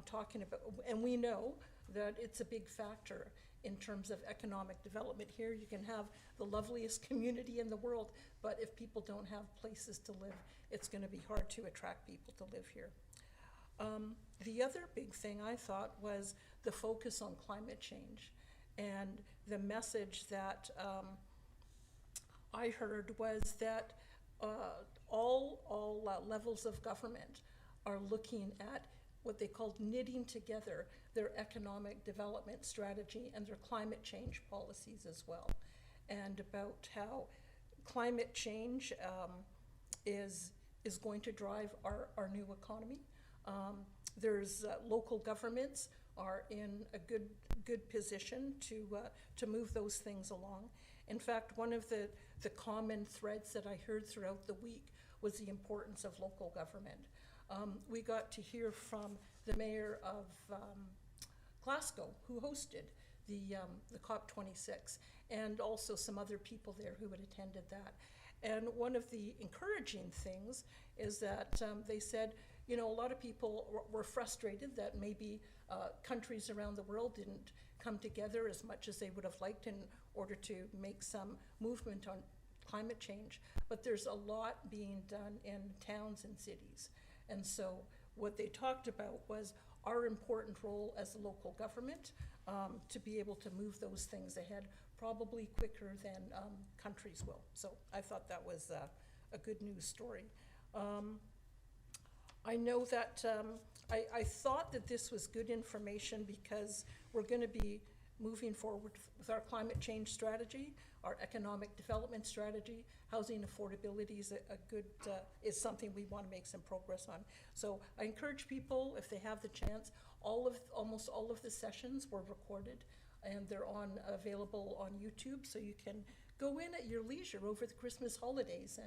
Talking about, and we know that it's a big factor in terms of economic development here. You can have the loveliest community in the world, but if people don't have places to live, it's going to be hard to attract people to live here. The other big thing I thought was the focus on climate change, and the message that I heard was that all levels of government are looking at what they called knitting together their economic development strategy and their climate change policies as well, and about how climate change is going to drive our new economy. There's local governments are in a good position to move those things along. In fact, one of the common threads that I heard throughout the week was the importance of local government. We got to hear from the mayor of Glasgow, who hosted the COP26, and also some other people there who had attended that. And one of the encouraging things is that they said, you know, a lot of people were frustrated that maybe countries around the world didn't come together as much as they would have liked in order to make some movement on climate change. But there's a lot being done in towns and cities. And so what they talked about was our important role as a local government to be able to move those things ahead, probably quicker than countries will. So I thought that was a good news story. I know that I thought that this was good information because we're going to be moving forward with our climate change strategy, our economic development strategy. Housing affordability is is something we want to make some progress on. So I encourage people, if they have the chance, almost all of the sessions were recorded, and they're available on YouTube, so you can go in at your leisure over the Christmas holidays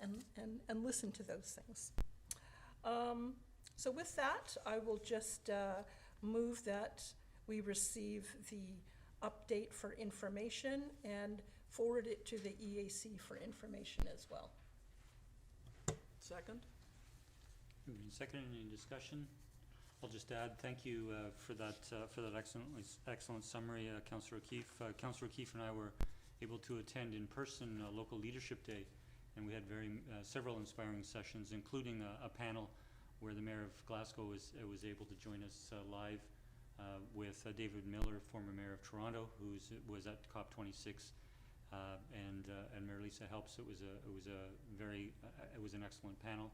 and listen to those things. So with that, I will just move that we receive the update for information and forward it to the EAC for information as well. Second? Moved and seconded. Any discussion? I'll just add, thank you for that excellent summary, Councillor O'Keefe. Councillor O'Keefe and I were able to attend in person Local Leadership Day, and we had several inspiring sessions, including a panel where the Mayor of Glasgow was able to join us live with David Miller, former Mayor of Toronto, who was at COP26, and Mayor Lisa Helps. It was an excellent panel,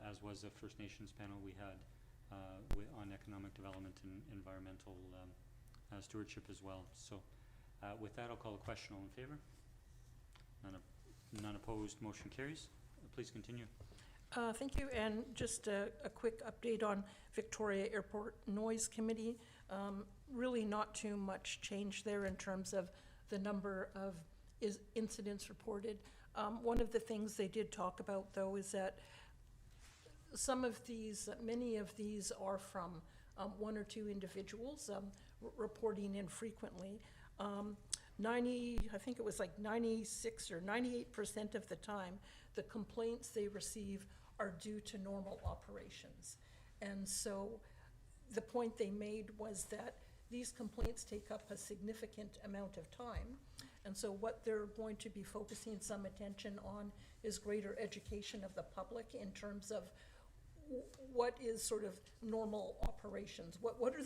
as was the First Nations panel we had on economic development and environmental stewardship as well. So with that, I'll call a question. All in favor? None opposed. Motion carries. Please continue. Thank you, and just a quick update on Victoria Airport Noise Committee. Really not too much change there in terms of the number of incidents reported. One of the things they did talk about, though, is that many of these are from one or two individuals reporting infrequently. I think it was like 96 or 98% of the time, the complaints they receive are due to normal operations. And so the point they made was that these complaints take up a significant amount of time. And so what they're going to be focusing some attention on is greater education of the public in terms of what is sort of normal operations. What are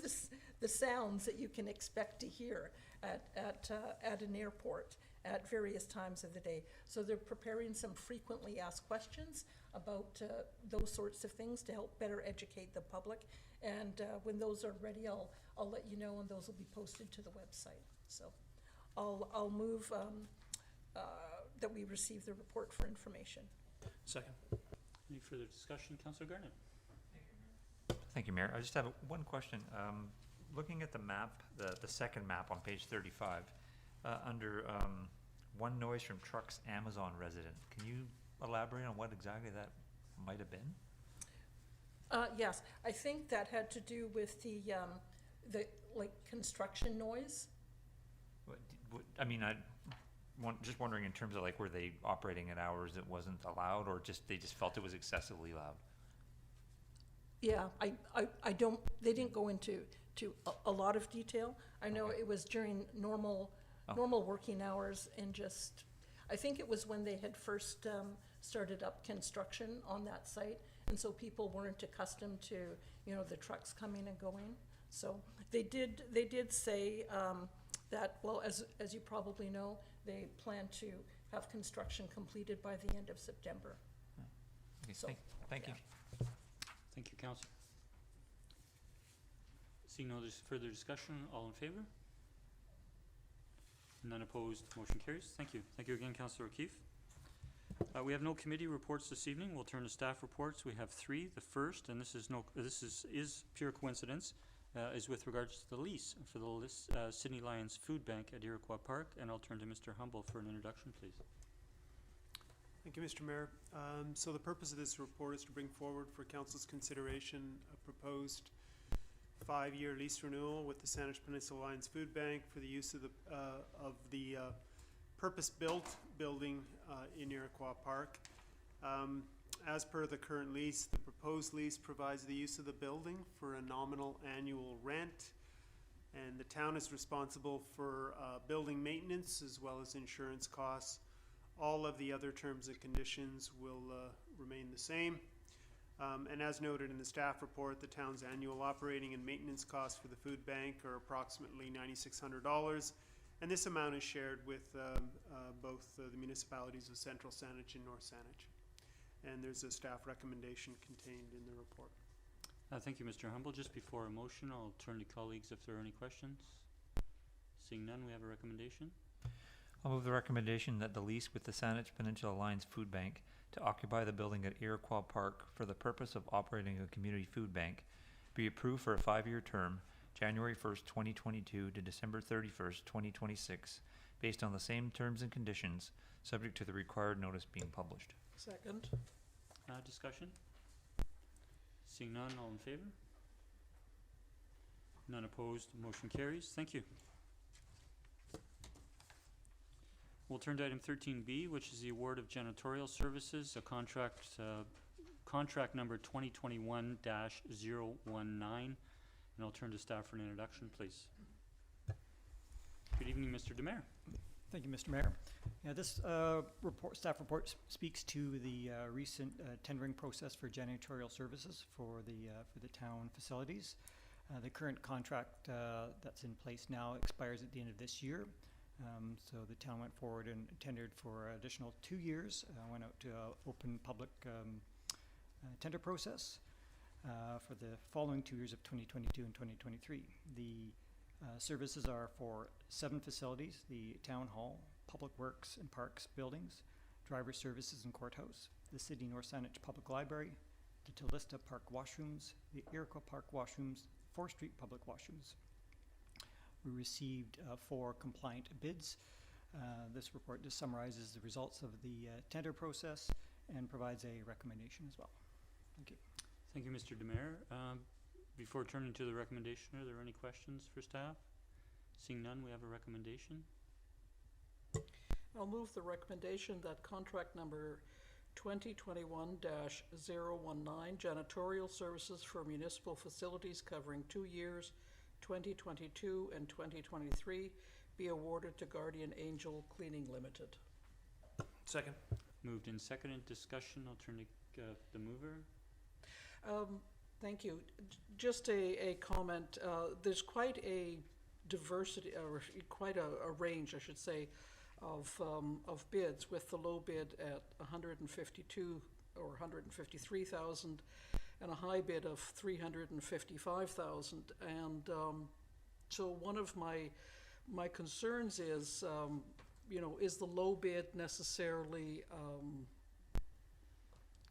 the sounds that you can expect to hear at an airport at various times of the day. So they're preparing some frequently asked questions about those sorts of things to help better educate the public. And when those are ready, I'll let you know, and those will be posted to the website. So I'll move that we receive the report for information. Second. Any further discussion? Councillor Garnett. Thank you, Mayor. I just have one question. Looking at the map, the second map on page 35, under one noise from trucks Amazon resident, can you elaborate on what exactly that might have been? Yes, I think that had to do with the construction noise. I mean, just wondering in terms of like, were they operating at hours that wasn't allowed, or they just felt it was excessively loud? Yeah, I don't, they didn't go into a lot of detail. I know it was during normal working hours, and just, I think it was when they had first started up construction on that site, and so people weren't accustomed to, the trucks coming and going. So they did say that, well, as you probably know, they plan to have construction completed by the end of September. Okay, So, thank you. Thank you, Councillor. Seeing no further discussion, all in favor? None opposed, motion carries. Thank you. Thank you again, Councillor O'Keefe. We have no committee reports this evening. We'll turn to staff reports. We have three. The first, and this is pure coincidence, is with regards to the lease for the Sidney Lions Food Bank at Iroquois Park, and I'll turn to Mr. Humble for an introduction, please. Thank you, Mr. Mayor. So the purpose of this report is to bring forward for Council's consideration a proposed 5-year lease renewal with the Saanich Peninsula Lions Food Bank for the use of the purpose-built building in Iroquois Park. As per the current lease, the proposed lease provides the use of the building for a nominal annual rent, and the town is responsible for building maintenance as well as insurance costs. All of the other terms and conditions will remain the same. And as noted in the staff report, the town's annual operating and maintenance costs for the food bank are approximately $9,600, And this amount is shared with both the municipalities of Central Saanich and North Saanich. And there's a staff recommendation contained in the report. Thank you, Mr. Humble. Just before a motion, I'll turn to colleagues if there are any questions. Seeing none, we have a recommendation. I'll move the recommendation that the lease with the Saanich Peninsula Alliance Food Bank to occupy the building at Iroquois Park for the purpose of operating a community food bank be approved for a 5-year term, January 1st, 2022 to December 31st, 2026, based on the same terms and conditions, subject to the required notice being published. Second. Discussion? Seeing none, all in favor? None opposed, motion carries. Thank you. We'll turn to item 13B, which is the award of janitorial services, a contract number 2021-019. And I'll turn to staff for an introduction, please. Good evening, Mr. Demare. Thank you, Mr. Mayor. Yeah, this staff report speaks to the recent tendering process for janitorial services for the town facilities. The current contract that's in place now expires at the end of this year. So the town went forward and tendered for an additional 2 years, went out to open public tender process for the following 2 years of 2022 and 2023. The services are for 7 facilities: the Town Hall, Public Works and Parks buildings, Driver Services and Courthouse, the Sidney North Saanich Public Library, the Telista Park washrooms, the Iroquois Park washrooms, 4th Street Public washrooms. We received 4 compliant bids. This report just summarizes the results of the tender process and provides a recommendation as well. Thank you. Thank you, Mr. Demare. Before turning to the recommendation, are there any questions for staff? Seeing none, we have a recommendation. I'll move the recommendation that contract number 2021-019, janitorial services for municipal facilities covering 2 years, 2022 and 2023, be awarded to Guardian Angel Cleaning Limited. Second. Moved and seconded. Discussion. I'll turn to the mover. Thank you. Just a comment. There's quite a diversity, or quite a range, I should say, of bids, with the low bid at 152 or 153,000 and a high bid of 355,000. And so one of my concerns is, is the low bid necessarily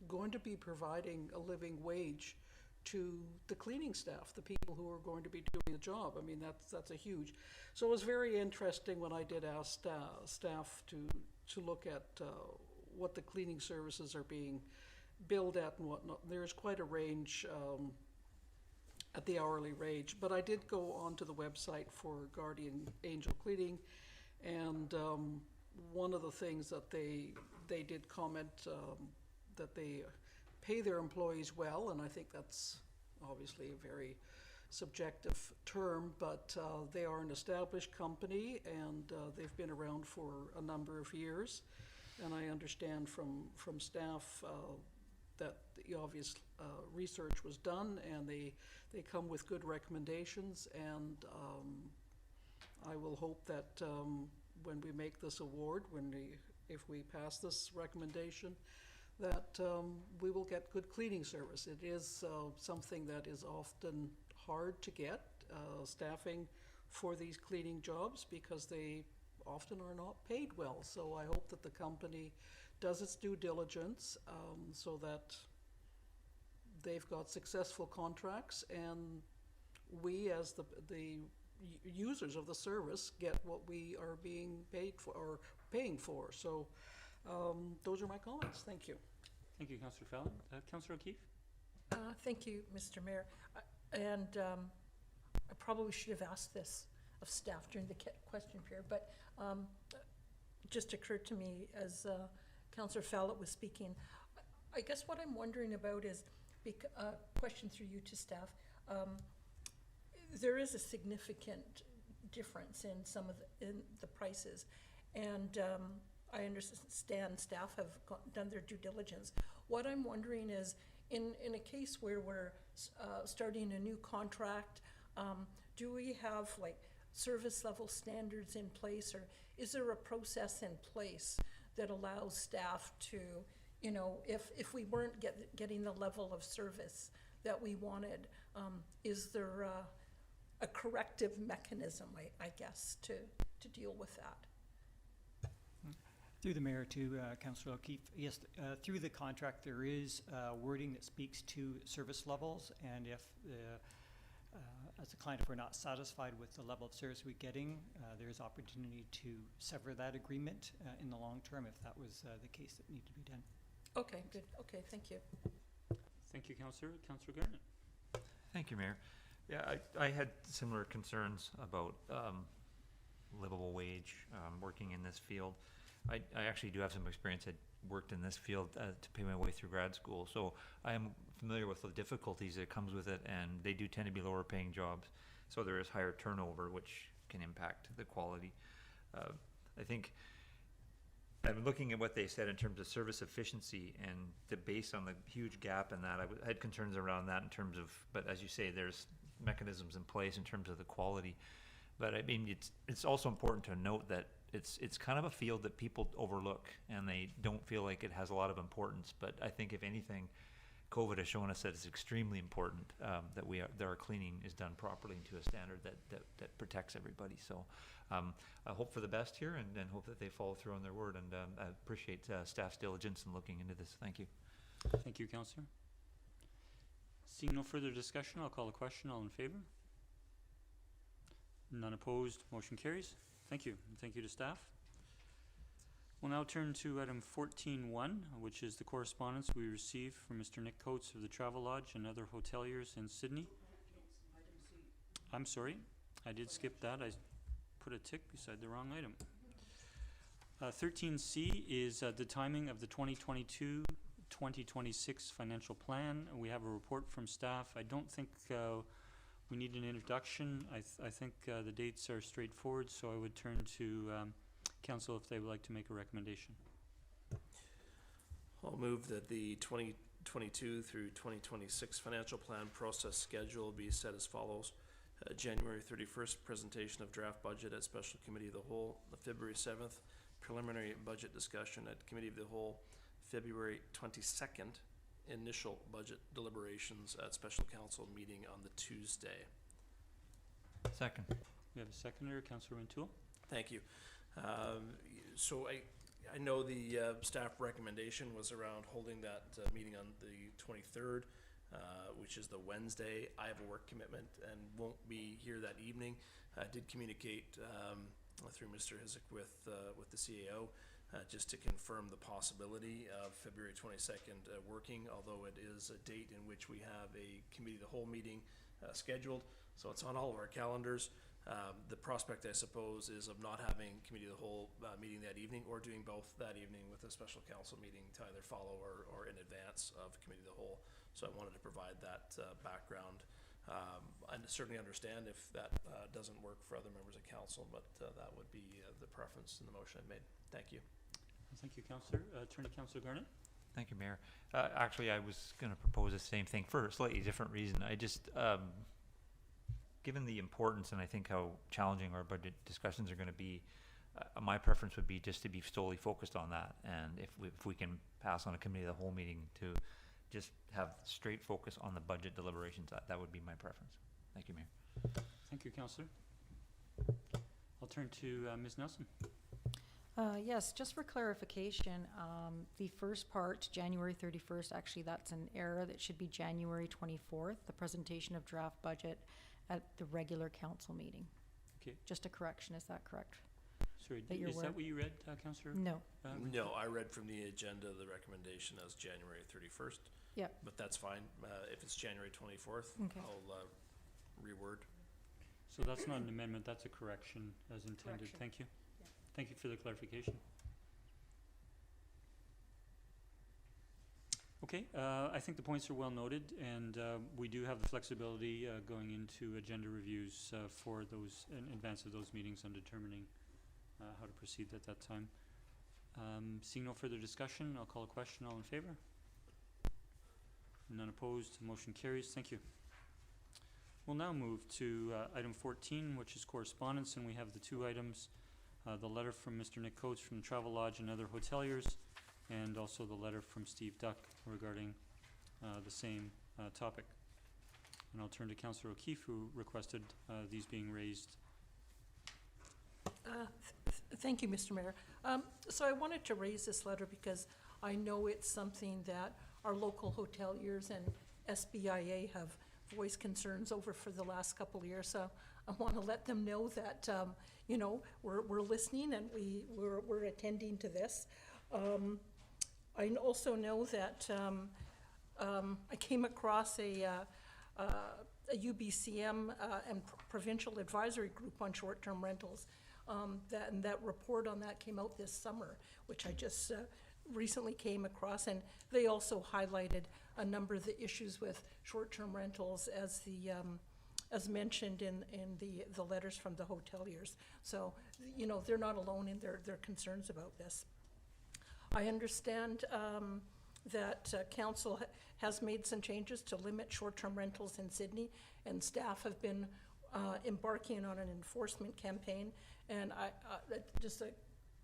going to be providing a living wage to the cleaning staff, the people who are going to be doing the job? I mean, that's a huge. So it was very interesting when I did ask staff to look at what the cleaning services are being billed at and whatnot. There's quite a range at the hourly wage, but I did go onto the website for Guardian Angel Cleaning, and one of the things that they did comment that they pay their employees well, and I think that's obviously a very subjective term, but they are an established company, and they've been around for a number of years, and I understand from staff that the obvious research was done, and they come with good recommendations, and I will hope that when we make this award, if we pass this recommendation, that we will get good cleaning service. It is something that is often hard to get, staffing for these cleaning jobs, because they often are not paid well. So I hope that the company does its due diligence so that they've got successful contracts, and we as the users of the service get what we are being paid for, or paying for. So those are my comments. Thank you. Thank you, Councillor Fallon. Councillor O'Keefe? Thank you, Mr. Mayor. And I probably should have asked this of staff during the question period, but just occurred to me as Councillor Fallon was speaking. I guess what I'm wondering about is, question through you to staff, there is a significant difference in in the prices, and I understand staff have done their due diligence. What I'm wondering is, in a case where we're starting a new contract, do we have like service level standards in place, or is there a process in place that allows staff to, you know, if we weren't getting the level of service that we wanted, is there a corrective mechanism, I guess, to deal with that? Through the mayor to Councillor O'Keefe, yes, through the contract, there is wording that speaks to service levels, and if as a client, if we're not satisfied with the level of service we're getting, there's opportunity to sever that agreement in the long term if that was the case that needed to be done. Okay, good. Okay, thank you. Thank you, Councillor. Councillor Garnett. Thank you, Mayor. Yeah, I had similar concerns about livable wage, working in this field. I actually do have some experience. I worked in this field to pay my way through grad school, so I am familiar with the difficulties that comes with it, and they do tend to be lower paying jobs, so there is higher turnover, which can impact the quality. I think I'm looking at what they said in terms of service efficiency, and the based on the huge gap in that, I had concerns around that in terms of, but as you say, there's mechanisms in place in terms of the quality. But I mean, it's also important to note that it's kind of a field that people overlook, and they don't feel like it has a lot of importance. But I think if anything, COVID has shown us that it's extremely important that our cleaning is done properly and to a standard that protects everybody. So I hope for the best here, and hope that they follow through on their word. And I appreciate staff's diligence in looking into this. Thank you. Thank you, Councillor. Seeing no further discussion, I'll call a question. All in favor? None opposed. Motion carries. Thank you. And thank you to staff. We'll now turn to item 14.1, which is the correspondence we received from Mr. Nick Coates of the Travel Lodge and other hoteliers in Sidney. I'm sorry, I did skip that. I put a tick beside the wrong item. 13C is the timing of the 2022-2026 financial plan. We have a report from staff. I don't think we need an introduction. I think the dates are straightforward, so I would turn to Council if they would like to make a recommendation. I'll move that the 2022 through 2026 financial plan process schedule be set as follows. January 31st, presentation of draft budget at Special Committee of the Whole. February 7th, preliminary budget discussion at Committee of the Whole. February 22nd, initial budget deliberations at Special Council meeting on the Tuesday. Second. We have a seconder, Councillor Rintoul. Thank you. So I know the staff recommendation was around holding that meeting on the 23rd, which is the Wednesday. I have a work commitment and won't be here that evening. I did communicate through Mr. Hizik with the CAO just to confirm the possibility of February 22nd working, although it is a date in which we have a Committee of the Whole meeting scheduled, so it's on all of our calendars. The prospect, I suppose, is of not having Committee of the Whole meeting that evening, or doing both that evening with a Special Council meeting to either follow or in advance of Committee of the Whole. So I wanted to provide that background. I certainly understand if that doesn't work for other members of Council, but that would be the preference in the motion I made. Thank you. Thank you, Councillor. Turn to Councillor Garnett. Thank you, Mayor. Actually, I was going to propose the same thing for a slightly different reason. I just, given the importance and I think how challenging our budget discussions are going to be, my preference would be just to be solely focused on that. And if we can pass on a Committee of the Whole meeting to just have straight focus on the budget deliberations, that would be my preference. Thank you, Mayor. Thank you, Councillor. I'll turn to Ms. Nelson. Yes, just for clarification, the first part, January 31st, actually that's an error. That should be January 24th, the presentation of draft budget at the regular council meeting. Okay. Just a correction, is that correct? Sorry, That you're is that what you read, Councillor? No. No, I read from the agenda the recommendation as January 31st. Yeah. But that's fine. If it's January 24th, Okay. I'll reword. So that's not an amendment, that's a correction as intended. Correction. Thank you. Yeah. Thank you for the clarification. Okay, I think the points are well noted, and we do have the flexibility going into agenda reviews for those, in advance of those meetings, on determining how to proceed at that time. Seeing no further discussion, I'll call a question. All in favor? None opposed. Motion carries. Thank you. We'll now move to item 14, which is correspondence, and we have the two items, the letter from Mr. Nick Coates from Travel Lodge and other hoteliers, and also the letter from Steve Duck regarding the same topic. And I'll turn to Councillor O'Keefe, who requested these being raised. Thank you, Mr. Mayor. So I wanted to raise this letter because I know it's something that our local hoteliers and SBIA have voiced concerns over for the last couple of years. So I want to let them know that, you know, we're listening and we're attending to this. I also know that I came across a UBCM and provincial advisory group on short-term rentals. That report on that came out this summer, which I just recently came across, and they also highlighted a number of the issues with short-term rentals as mentioned in the letters from the hoteliers. So, you know, they're not alone in their concerns about this. I understand that council has made some changes to limit short-term rentals in Sidney, and staff have been embarking on an enforcement campaign. And just a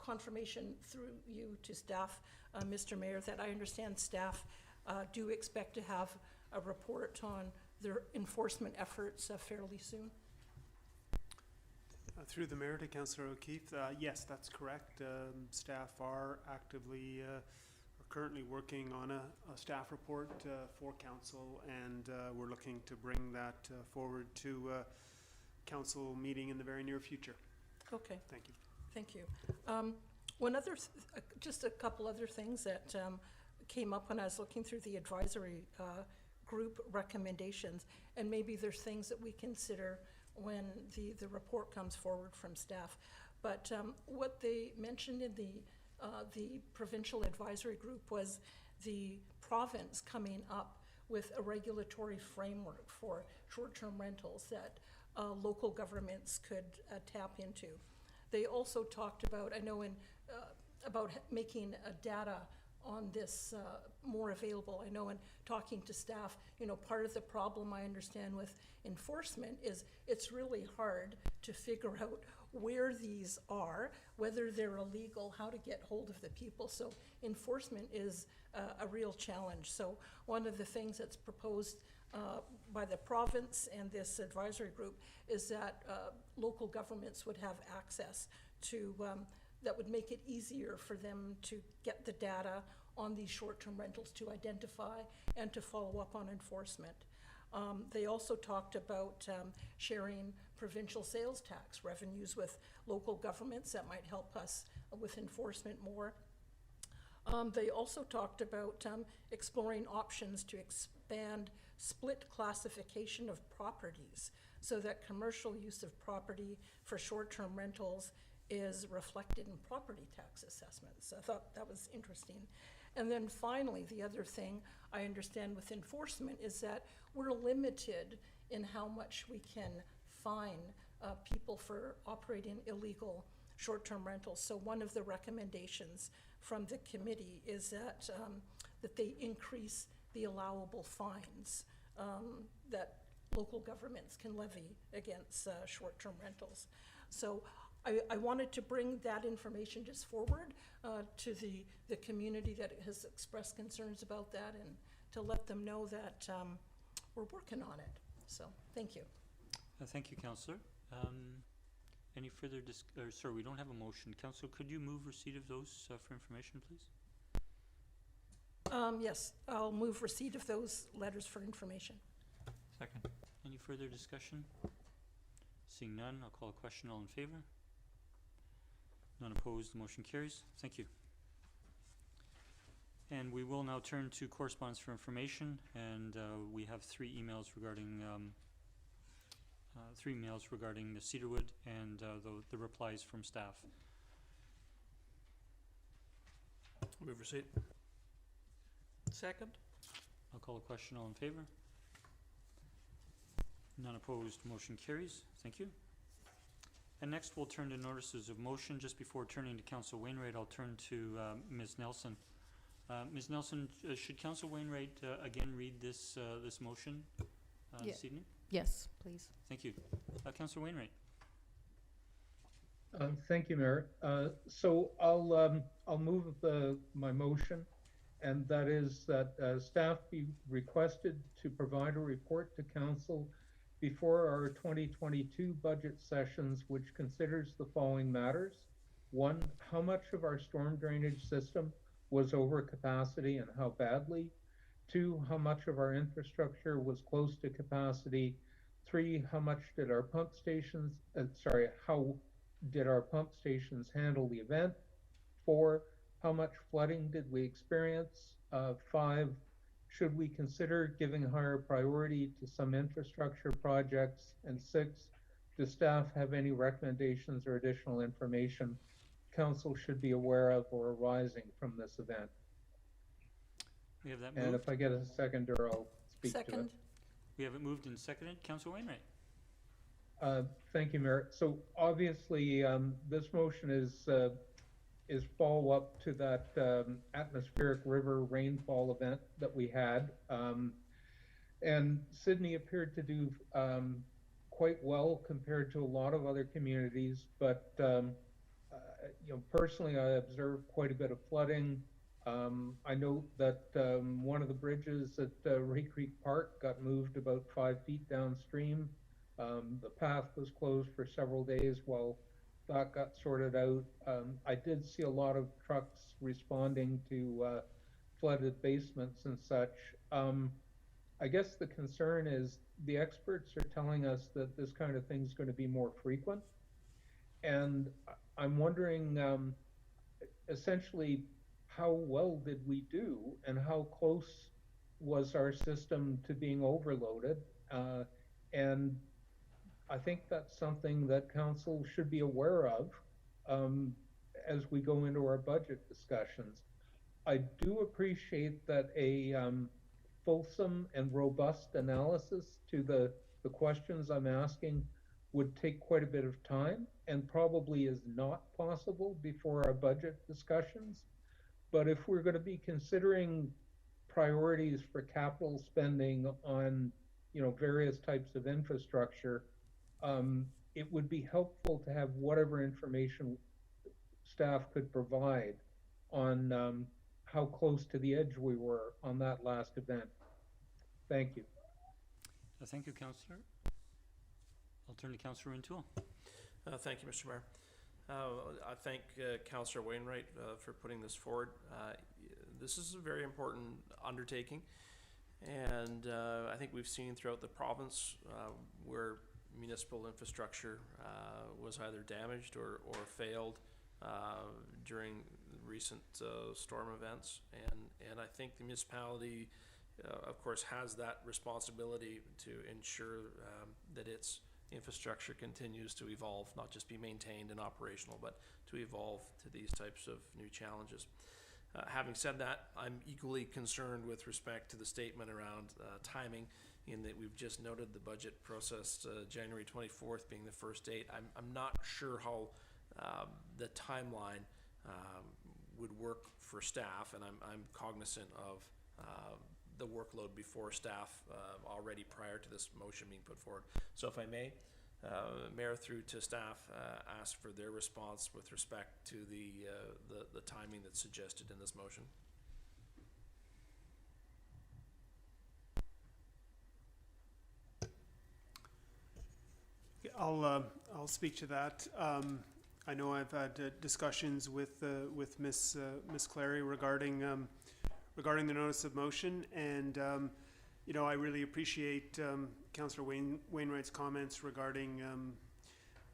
confirmation through you to staff, Mr. Mayor, that I understand staff do expect to have a report on their enforcement efforts fairly soon. Through the mayor to Councillor O'Keefe, yes, that's correct. Staff are actively, are currently working on a staff report for council, and we're looking to bring that forward to council meeting in the very near future. Okay. Thank you. Thank you. One other, just a couple other things that came up when I was looking through the advisory group recommendations, and maybe there's things that we consider when the report comes forward from staff. But what they mentioned in the provincial advisory group was the province coming up with a regulatory framework for short-term rentals that local governments could tap into. They also talked about, I know about making data on this more available. I know in talking to staff, you know, part of the problem I understand with enforcement is it's really hard to figure out where these are, whether they're illegal, how to get hold of the people. So enforcement is a real challenge. So one of the things that's proposed by the province and this advisory group is that local governments would have access to, that would make it easier for them to get the data on these short-term rentals to identify and to follow up on enforcement. They also talked about sharing provincial sales tax revenues with local governments that might help us with enforcement more. They also talked about exploring options to expand split classification of properties so that commercial use of property for short-term rentals is reflected in property tax assessments. I thought that was interesting. And then finally, the other thing I understand with enforcement is that we're limited in how much we can fine people for operating illegal short-term rentals. So one of the recommendations from the committee is that that they increase the allowable fines that local governments can levy against short-term rentals. So I wanted to bring that information just forward to the community that has expressed concerns about that, and to let them know that we're working on it. So, thank you. Thank you, Councillor. Any further sorry, we don't have a motion. Councillor, could you move receipt of those for information, please? Yes, I'll move receipt of those letters for information. Second. Any further discussion? Seeing none, I'll call a question. All in favor? None opposed, the motion carries. Thank you. And we will now turn to correspondence for information, and we have three emails regarding the Cedarwood and the replies from staff. Move receipt. Second? I'll call a question. All in favor? None opposed, motion carries. Thank you. And next we'll turn to notices of motion. Just before turning to Council Wainwright, I'll turn to Ms. Nelson. Ms. Nelson, should Council Wainwright again read this motion Yeah. Sidney? Yes, please. Thank you. Councillor Wainwright? Thank you, Mayor. So I'll move my motion, and that is that staff be requested to provide a report to council before our 2022 budget sessions, which considers the following matters. One, how much of our storm drainage system was over capacity and how badly? Two, how much of our infrastructure was close to capacity? Three, how much did our pump stations, how did our pump stations handle the event? Four, how much flooding did we experience? Five, should we consider giving higher priority to some infrastructure projects? And six, does staff have any recommendations or additional information council should be aware of or arising from this event? We have that And moved. if I get a seconder, I'll speak to it. Second. We have it moved and seconded. Councillor Wainwright? Thank you, Mayor. So obviously, this motion is follow-up to that atmospheric river rainfall event that we had. And Sidney appeared to do quite well compared to a lot of other communities, but personally, I observed quite a bit of flooding. I know that one of the bridges at Ray Creek Park got moved about 5 feet downstream. The path was closed for several days while that got sorted out. I did see a lot of trucks responding to flooded basements and such. I guess the concern is the experts are telling us that this kind of thing is going to be more frequent. And I'm wondering, essentially, how well did we do and how close was our system to being overloaded? And I think that's something that council should be aware of as we go into our budget discussions. I do appreciate that a fulsome and robust analysis to the questions I'm asking would take quite a bit of time and probably is not possible before our budget discussions. But if we're going to be considering priorities for capital spending on, various types of infrastructure, it would be helpful to have whatever information staff could provide on how close to the edge we were on that last event. Thank you. Thank you, Councillor. I'll turn to Councillor O'Toole. Thank you, Mr. Mayor. I thank Councillor Wainwright for putting this forward. This is a very important undertaking, and I think we've seen throughout the province where municipal infrastructure was either damaged or failed during recent storm events, and I think the municipality, of course, has that responsibility to ensure that its infrastructure continues to evolve, not just be maintained and operational, but to evolve to these types of new challenges. Having said that, I'm equally concerned with respect to the statement around timing, in that we've just noted the budget process, January 24th being the first date. I'm not sure how the timeline would work for staff, and I'm cognizant of the workload before staff already prior to this motion being put forward. So if I may, Mayor, through to staff, ask for their response with respect to the timing that's suggested in this motion. I'll speak to that. I know I've had discussions with Miss Clary regarding the notice of motion, and I really appreciate Councillor Wainwright's comments regarding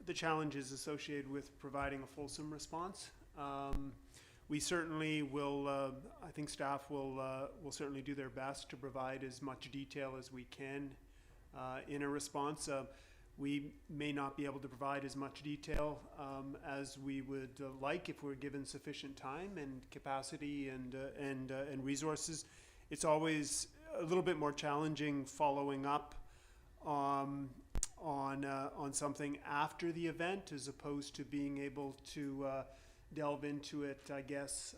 the challenges associated with providing a fulsome response. We certainly will. I think staff will certainly do their best to provide as much detail as we can in a response. We may not be able to provide as much detail as we would like if we're given sufficient time and capacity and resources. It's always a little bit more challenging following up on something after the event, as opposed to being able to delve into it, I guess,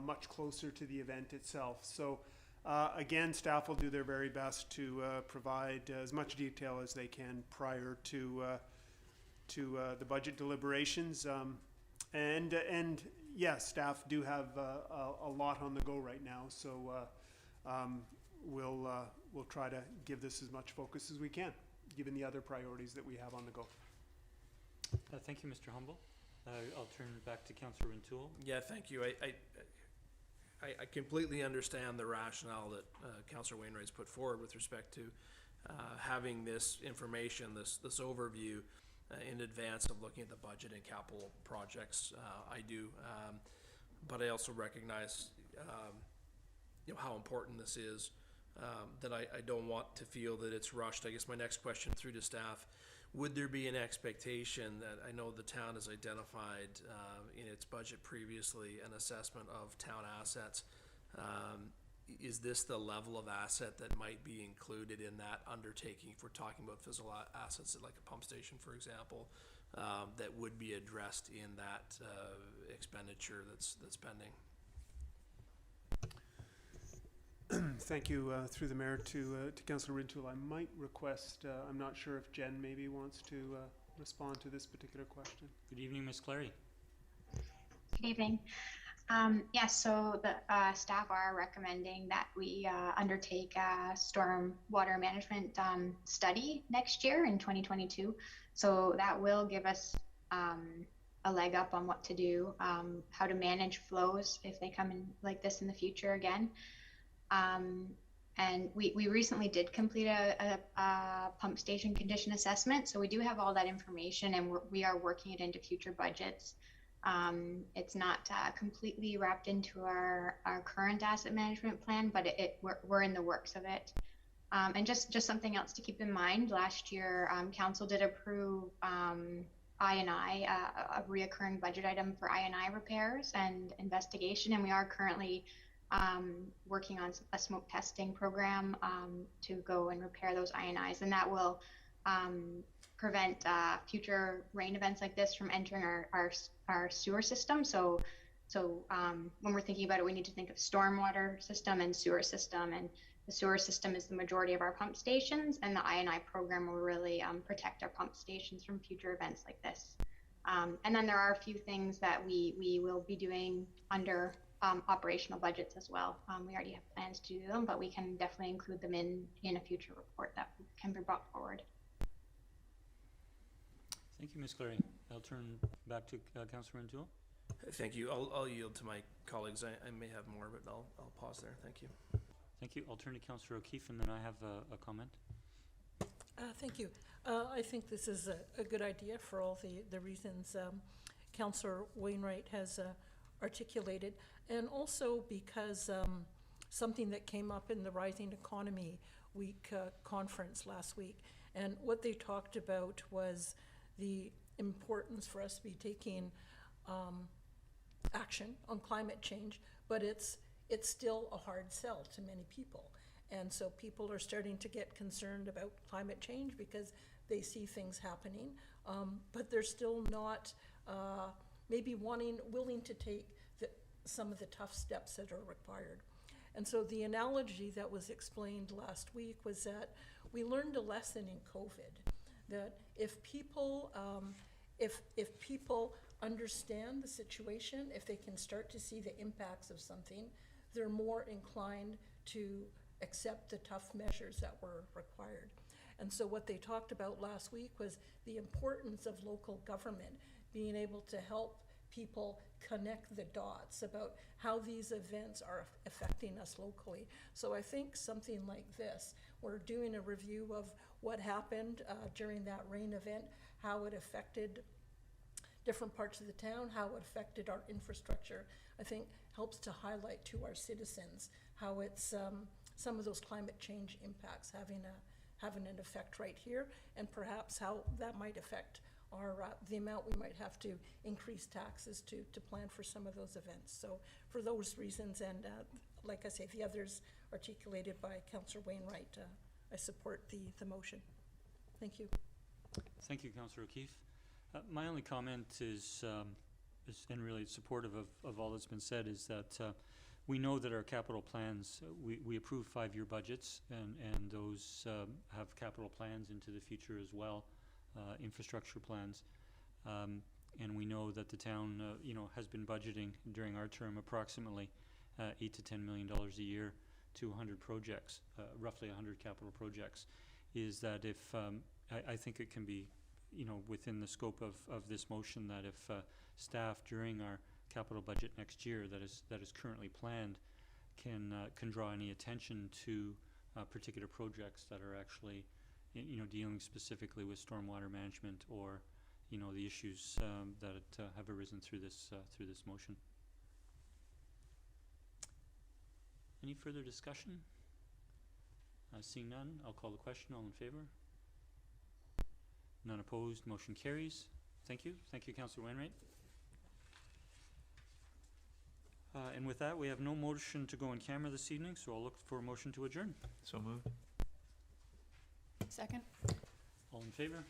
much closer to the event itself. So Again, staff will do their very best to provide as much detail as they can prior to the budget deliberations. And yes, staff do have a lot on the go right now, so we'll try to give this as much focus as we can, given the other priorities that we have on the go. Thank you, Mr. Humble. I'll turn it back to Councillor Rintoul. Yeah, thank you. I completely understand the rationale that Councillor Wainwright's put forward with respect to having this information, this overview in advance of looking at the budget and capital projects. I do, but I also recognize how important this is, that I don't want to feel that it's rushed. I guess my next question through to staff, would there be an expectation that, I know the town has identified in its budget previously an assessment of town assets. Is this the level of asset that might be included in that undertaking, if we're talking about physical assets like a pump station, for example, that would be addressed in that expenditure that's pending? Thank you, through the mayor, to Councillor Rintoul. I might request, I'm not sure if Jen maybe wants to respond to this particular question. Good evening, Ms. Clary. Good evening. Yes, so the staff are recommending that we undertake a storm water management study next year in 2022. So that will give us a leg up on what to do, how to manage flows if they come in like this in the future again. And we recently did complete a pump station condition assessment. So we do have all that information, and we are working it into future budgets. It's not completely wrapped into our current asset management plan, but we're in the works of it. And just something else to keep in mind, last year council did approve I&I, a reoccurring budget item for I&I repairs and investigation, and we are currently working on a smoke testing program to go and repair those I&Is, and that will prevent future rain events like this from entering our sewer system. So when we're thinking about it, we need to think of stormwater system and sewer system, and the sewer system is the majority of our pump stations, and the I&I program will really protect our pump stations from future events like this. And then there are a few things that we will be doing under operational budgets as well. We already have plans to do them, but we can definitely include them in a future report that can be brought forward. Thank you, Ms. Clary. I'll turn back to Councillor Rintoul. Thank you. I'll yield to my colleagues. I may have more, but I'll pause there. Thank you. Thank you. I'll turn to Councillor O'Keefe, and then I have a comment. Thank you. I think this is a good idea for all the reasons Councillor Wainwright has articulated, and also because something that came up in the Rising Economy Week conference last week, and what they talked about was the importance for us to be taking action on climate change, but it's still a hard sell to many people. And so people are starting to get concerned about climate change because they see things happening, but they're still not maybe willing to take some of the tough steps that are required. And so the analogy that was explained last week was that we learned a lesson in COVID, that if people understand the situation, if they can start to see the impacts of something, they're more inclined to accept the tough measures that were required. And so what they talked about last week was the importance of local government being able to help people connect the dots about how these events are affecting us locally. So I think something like this, we're doing a review of what happened during that rain event, how it affected different parts of the town, how it affected our infrastructure, I think helps to highlight to our citizens how it's some of those climate change impacts having an effect right here, and perhaps how that might affect our the amount we might have to increase taxes to plan for some of those events. So for those reasons, and like I say, the others articulated by Councillor Wainwright, I support the motion. Thank you. Thank you, Councillor O'Keefe. My only comment is and really supportive of all that's been said, is that we know that our capital plans, we approve 5-year budgets, and those have capital plans into the future as well, infrastructure plans. And we know that the town, has been budgeting during our term approximately $8 to $10 million a year to 100 projects, roughly 100 capital projects. Is that if, I think it can be, within the scope of this motion, that if staff during our capital budget next year that is currently planned can draw any attention to particular projects that are actually, dealing specifically with stormwater management or, the issues that have arisen through this motion. Any further discussion? Seeing none, I'll call the question. All in favor? None opposed. Motion carries. Thank you. Thank you, Councillor Wainwright. And with that, we have no motion to go on camera this evening, so I'll look for a motion to adjourn. So moved. Second? All in favor?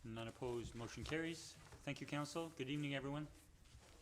None opposed. Motion carries. Thank you, Council. Good evening, everyone.